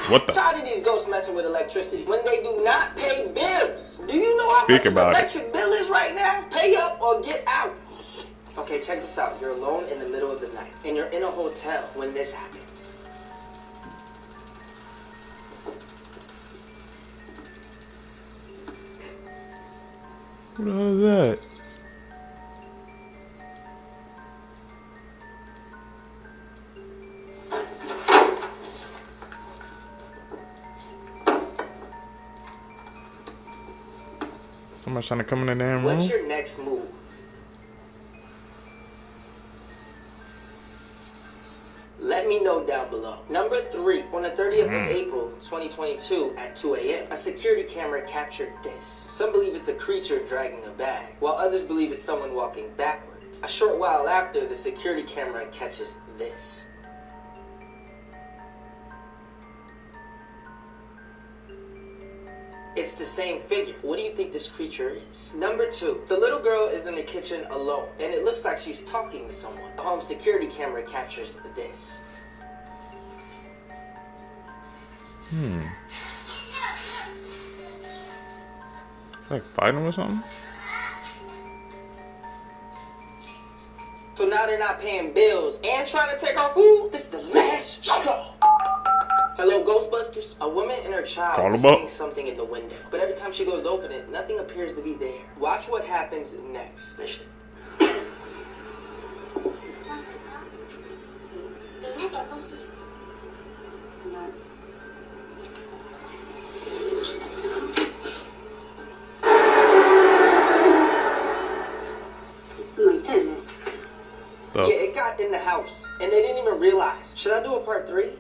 What the? Tired of these ghosts messing with electricity when they do not pay bills. Do you know how Speak much about the it. electric bill is right now? Pay up or get out. Okay, check this out. You're alone in the middle of the night, and you're in a hotel when this happens. What the hell is that? Somebody's trying to come in the damn room. What's your next move? Let me know down below. Number 3. On the 30th of April 2022 at 2 a.m., a security camera captured this. Some believe it's a creature dragging a bag, while others believe it's someone walking backwards. A short while after, the security camera catches this. It's the same figure. What do you think this creature is? Number 2. The little girl is in the kitchen alone, and it looks like she's talking to someone. The home security camera captures this. It's like fighting or something? So now they're not paying bills and trying to take our food? This is the last straw. Hello, Ghostbusters. A woman and her child Call are them up. seeing something in the window, but every time she goes to open it, nothing appears to be there. Watch what happens next. Yeah, it got in the house, and they didn't even realize. Should I do a part 3?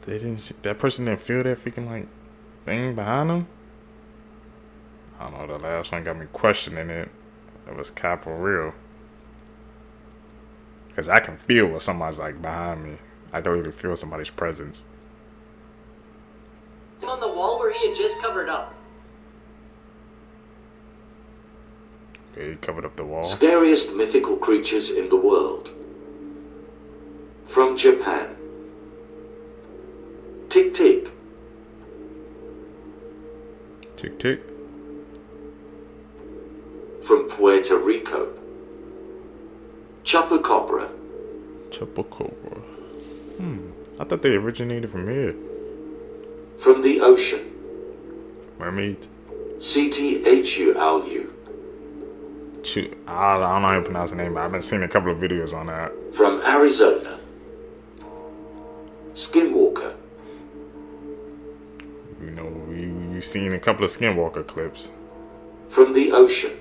They didn't see, that person didn't feel that freaking like thing behind them. I don't know, the last one got me questioning it. It was cap or real. Cause I can feel what somebody's like behind me. I don't even feel somebody's presence. On the wall where he had just covered up. Okay, he covered up the wall. Scariest mythical creatures in the world. From Japan. Tick tick. Tick tick. From Puerto Rico. Chupacabra. Chupacabra. I thought they originated from here. From the ocean. Mermaid. CTHULU. I don't know how to pronounce the name, but I've been seeing a couple of videos on that. From Arizona. Skinwalker. You know, you've seen a couple of Skinwalker clips. From the ocean.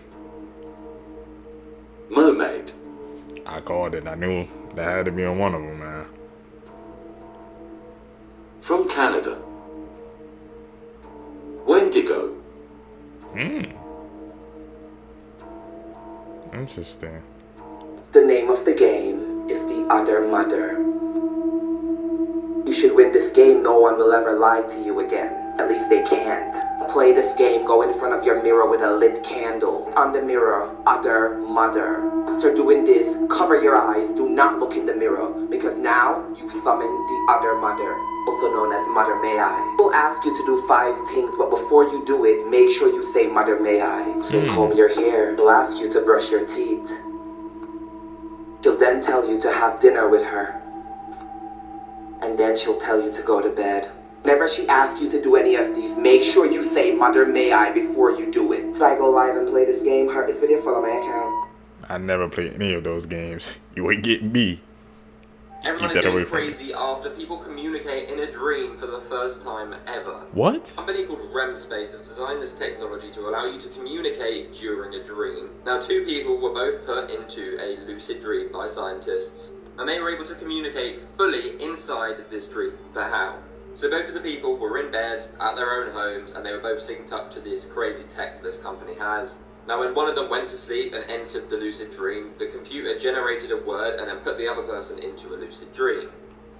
Mermaid. I called it. I knew that had to be on one of them, man. From Canada. Wendigo. Interesting. The name of the game is The Other Mother. You should win this game, no one will ever lie to you again. At least they can't. Play this game, go in front of your mirror with a lit candle. On the mirror, Other mother. After doing this, cover your eyes, do not look in the mirror, because now you summon the other mother, also known as Mother May I. We'll ask you to do 5 things, but before you do it, make sure you say Mother May I. She'll comb your hair. She'll ask you to brush your teeth. She'll then tell you to have dinner with her. And then she'll tell you to go to bed. Whenever she asks you to do any of these, make sure you say Mother May I before you do it. Should I go live and play this game? Heart this video, follow my account. I never played any of those games. You ain't getting me. Everyone Keep is that away getting from me. crazy after people communicate in a dream for the first time ever. What? A company called REM Space has designed this technology to allow you to communicate during a dream. Now, 2 people were both put into a lucid dream by scientists, and they were able to communicate fully inside this dream. But how? So both of the people were in bed at their own homes, and they were both synced up to this crazy tech this company has. Now, when one of them went to sleep and entered the lucid dream, the computer generated a word and then put the other person into a lucid dream.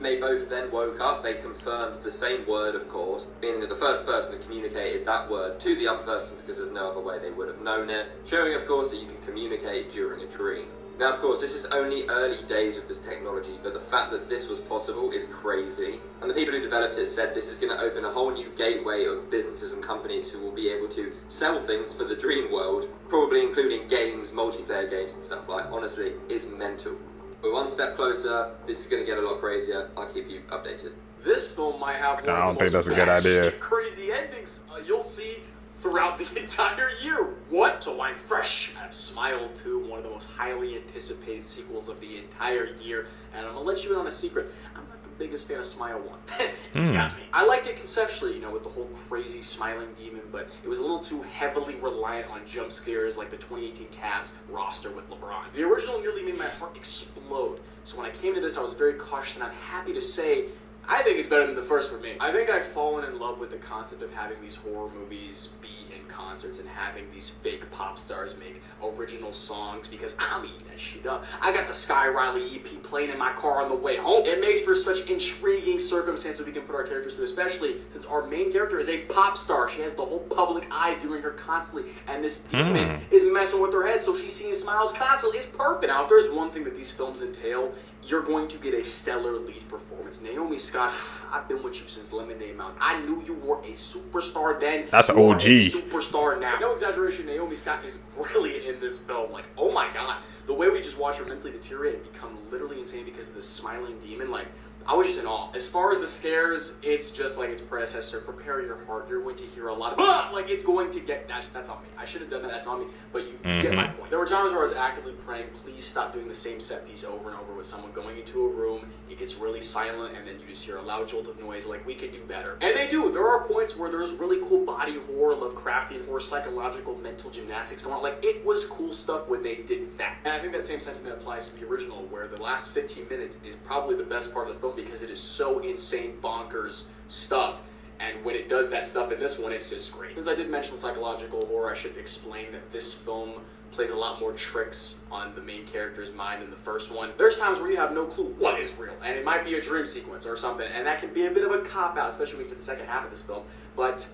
They both then woke up, they confirmed the same word, of course, meaning that the first person had communicated that word to the other person because there's no other way they would have known it, showing, of course, that you can communicate during a dream. Now, of course, this is only early days with this technology, but the fact that this was possible is crazy. And the people who developed it said this is going to open a whole new gateway of businesses and companies who will be able to sell things for the dream world, probably including games, multiplayer games and stuff. Like, honestly, it's mental. We're one step closer. This is going to get a lot crazier. I'll keep you updated. This film might have one I of don't the think most that's a good idea. batshit crazy endings you'll see throughout the entire year. What? So I'm fresh. I have Smile 2, one of the most highly anticipated sequels of the entire year, and I'm gonna let you in on a secret. I'm not the biggest fan of Smile 1. You got me. I liked it conceptually, you know, with the whole crazy smiling demon, but it was a little too heavily reliant on jump scares like the 2018 Cavs roster with LeBron. The original nearly made my heart explode. So when I came to this, I was very cautious, and I'm happy to say I think it's better than the first for me. I think I've fallen in love with the concept of having these horror movies be in concerts and having these fake pop stars make original songs, because I'm eating that shit up. I got the Sky Riley EP playing in my car on the way home. It makes for such intriguing circumstances we can put our characters through, especially since our main character is a pop star. She has the whole public eye viewing her constantly, and this demon is messing with her head, so she's seeing smiles constantly. It's perfect. Now, if there's one thing that these films entail, you're going to get a stellar lead performance. Naomi Scott, I've been with you since Lemonade Mouth. I knew you were a superstar then. That's an You are OG. a superstar now. No exaggeration, Naomi Scott is brilliant in this film. Like, oh my god. The way we just watch her mentally deteriorate and become literally insane because of this smiling demon, like, I was just in awe. As far as the scares, it's just like its predecessor. Prepare your heart. You're going to hear a lot of like it's going to get that's on me. I should have done that. That's on me. But you get my point. There were times where I was actively praying, please stop doing the same set piece over and over with someone going into a room. It gets really silent, and then you just hear a loud jolt of noise. Like, we could do better. And they do. There are points where there's really cool body horror, Lovecraftian horror, psychological, mental gymnastics going on. Like, it was cool stuff when they did that. And I think that same sentiment applies to the original, where the last 15 minutes is probably the best part of the film, because it is so insane bonkers stuff, and when it does that stuff in this one, it's just great. Since I did mention psychological horror, I should explain that this film plays a lot more tricks on the main character's mind than the first one. There's times where you have no clue what is real, and it might be a dream sequence or something, and that can be a bit of a cop-out, especially when you get to the second half of this film, but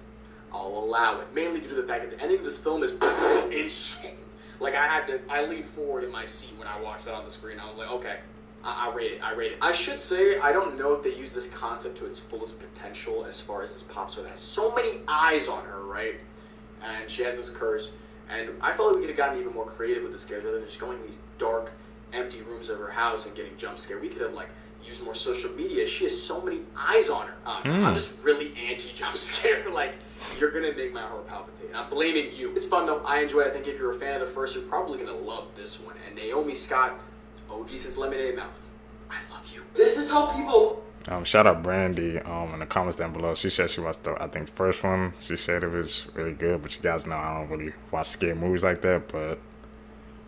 I'll allow it, mainly due to the fact that the ending of this film is insane. Like, I leaned forward in my seat when I watched that on the screen. I was like, okay, I rate it. I should say, I don't know if they use this concept to its fullest potential as far as this pop star that has so many eyes on her, right? And she has this curse, and I felt like we could have gotten even more creative with the scares rather than just going to these dark, empty rooms of her house and getting jump scared. We could have, like, used more social media. She has so many eyes on her. I'm just really anti-jump scare. Like, you're gonna make my heart palpitate. And I'm blaming you. It's fun though. I enjoy it. I think if you're a fan of the first, you're probably gonna love this one. And Naomi Scott, OG since Lemonade Mouth, I love you. This is how people... Shout out Brandy in the comments down below. She said she watched the, I think, the first one. She said it was really good, but you guys know I don't really watch scary movies like that, but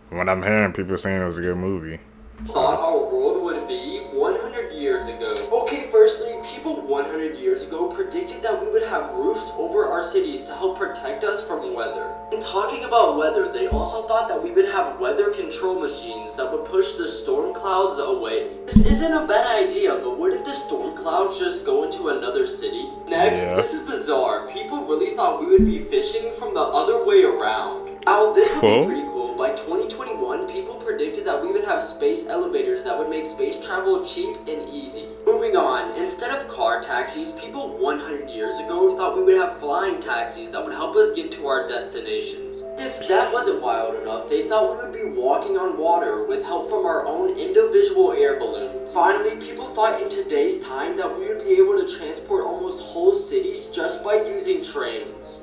from what I'm hearing, people saying it was a good movie. Thought our world would be 100 years ago. Okay, firstly, people 100 years ago predicted that we would have roofs over our cities to help protect us from weather. And talking about weather, they also thought that we would have weather control machines that would push the storm clouds away. This isn't a bad idea, but what if the storm clouds just go into another city? Next, this is bizarre. People really thought we would be fishing from the other way around. Now, this would be pretty cool. Well, by 2021, people predicted that we would have space elevators that would make space travel cheap and easy. Moving on, instead of car taxis, people 100 years ago thought we would have flying taxis that would help us get to our destinations. If that wasn't wild enough, they thought we would be walking on water with help from our own individual air balloons. Finally, people thought in today's time that we would be able to transport almost whole cities just by using trains.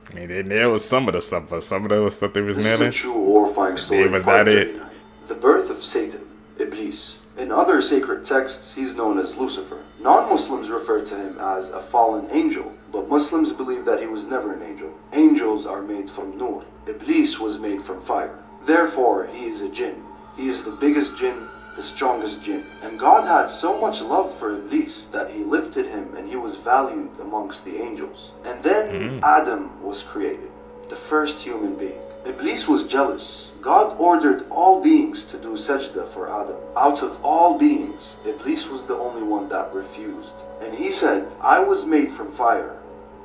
I mean, they nailed some of the stuff, but some of the stuff they was This is nailing, a true horrifying story. was that it? The birth of Satan, Iblis. In other sacred texts, he's known as Lucifer. Non-Muslims refer to him as a fallen angel, but Muslims believe that he was never an angel. Angels are made from nur. Iblis was made from fire. Therefore, he is a jinn. He is the biggest jinn, the strongest jinn. And God had so much love for Iblis that he lifted him and he was valued amongst the angels. And then Adam was created, the first human being. Iblis was jealous. God ordered all beings to do sajda for Adam. Out of all beings, Iblis was the only one that refused. And he said, I was made from fire.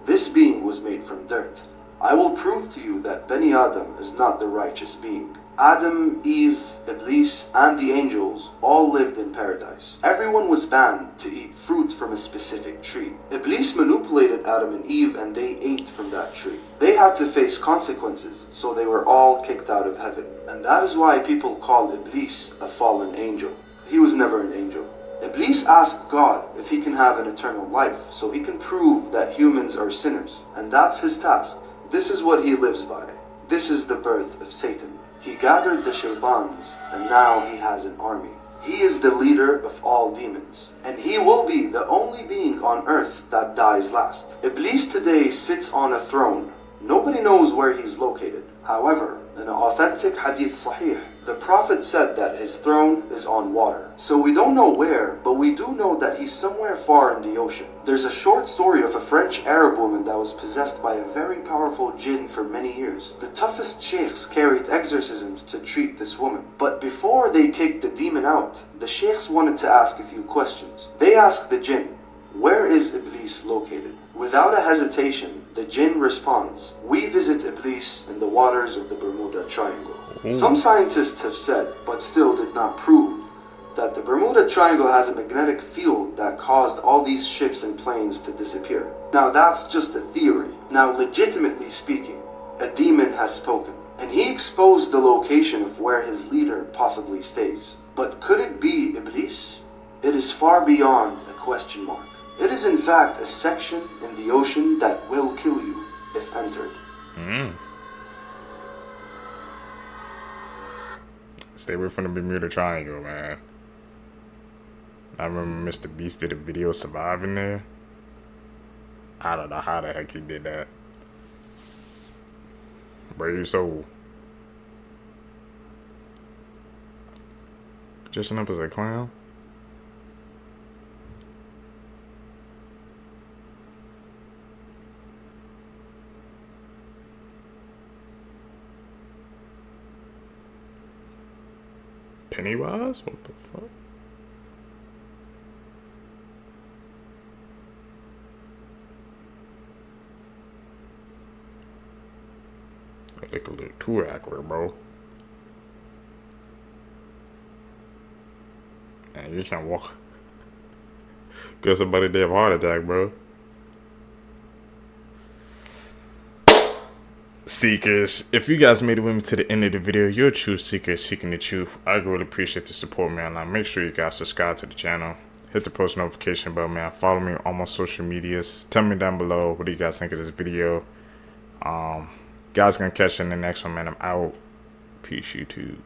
This being was made from dirt. I will prove to you that Bani Adam is not the righteous being. Adam, Eve, Iblis, and the angels all lived in paradise. Everyone was banned to eat fruit from a specific tree. Iblis manipulated Adam and Eve and they ate from that tree. They had to face consequences, so they were all kicked out of heaven. And that is why people call Iblis a fallen angel. He was never an angel. Iblis asked God if he can have an eternal life, so he can prove that humans are sinners. And that's his task. This is what he lives by. This is the birth of Satan. He gathered the shaitans, and now he has an army. He is the leader of all demons, and he will be the only being on earth that dies last. Iblis today sits on a throne. Nobody knows where he's located. However, in an authentic hadith sahih, the Prophet said that his throne is on water. So we don't know where, but we do know that he's somewhere far in the ocean. There's a short story of a French Arab woman that was possessed by a very powerful jinn for many years. The toughest sheikhs carried exorcisms to treat this woman. But before they kicked the demon out, the sheikhs wanted to ask a few questions. They asked the jinn, where is Iblis located? Without a hesitation, the jinn responds, we visit Iblis in the waters of the Bermuda Triangle. Some scientists have said, but still did not prove, that the Bermuda Triangle has a magnetic field that caused all these ships and planes to disappear. Now that's just a theory. Now legitimately speaking, a demon has spoken, and he exposed the location of where his leader possibly stays. But could it be Iblis? It is far beyond a question mark. It is in fact a section in the ocean that will kill you if entered. Stay away from the Bermuda Triangle, man. I remember Mr. Beast did a video surviving there. I don't know how the heck he did that. Brave soul. Dressing up as a clown. Pennywise? What the fuck? I think a little too accurate, bro. Man, you can't walk. Get somebody to have a heart attack, bro. Seekers, if you guys made it with me to the end of the video, you're a true seeker seeking the truth. I really appreciate the support, man. Now make sure you guys subscribe to the channel, hit the post notification bell, man. Follow me on my social medias. Tell me down below what do you guys think of this video. Guys, gonna catch you in the next one, man. I'm out. Peace, YouTube.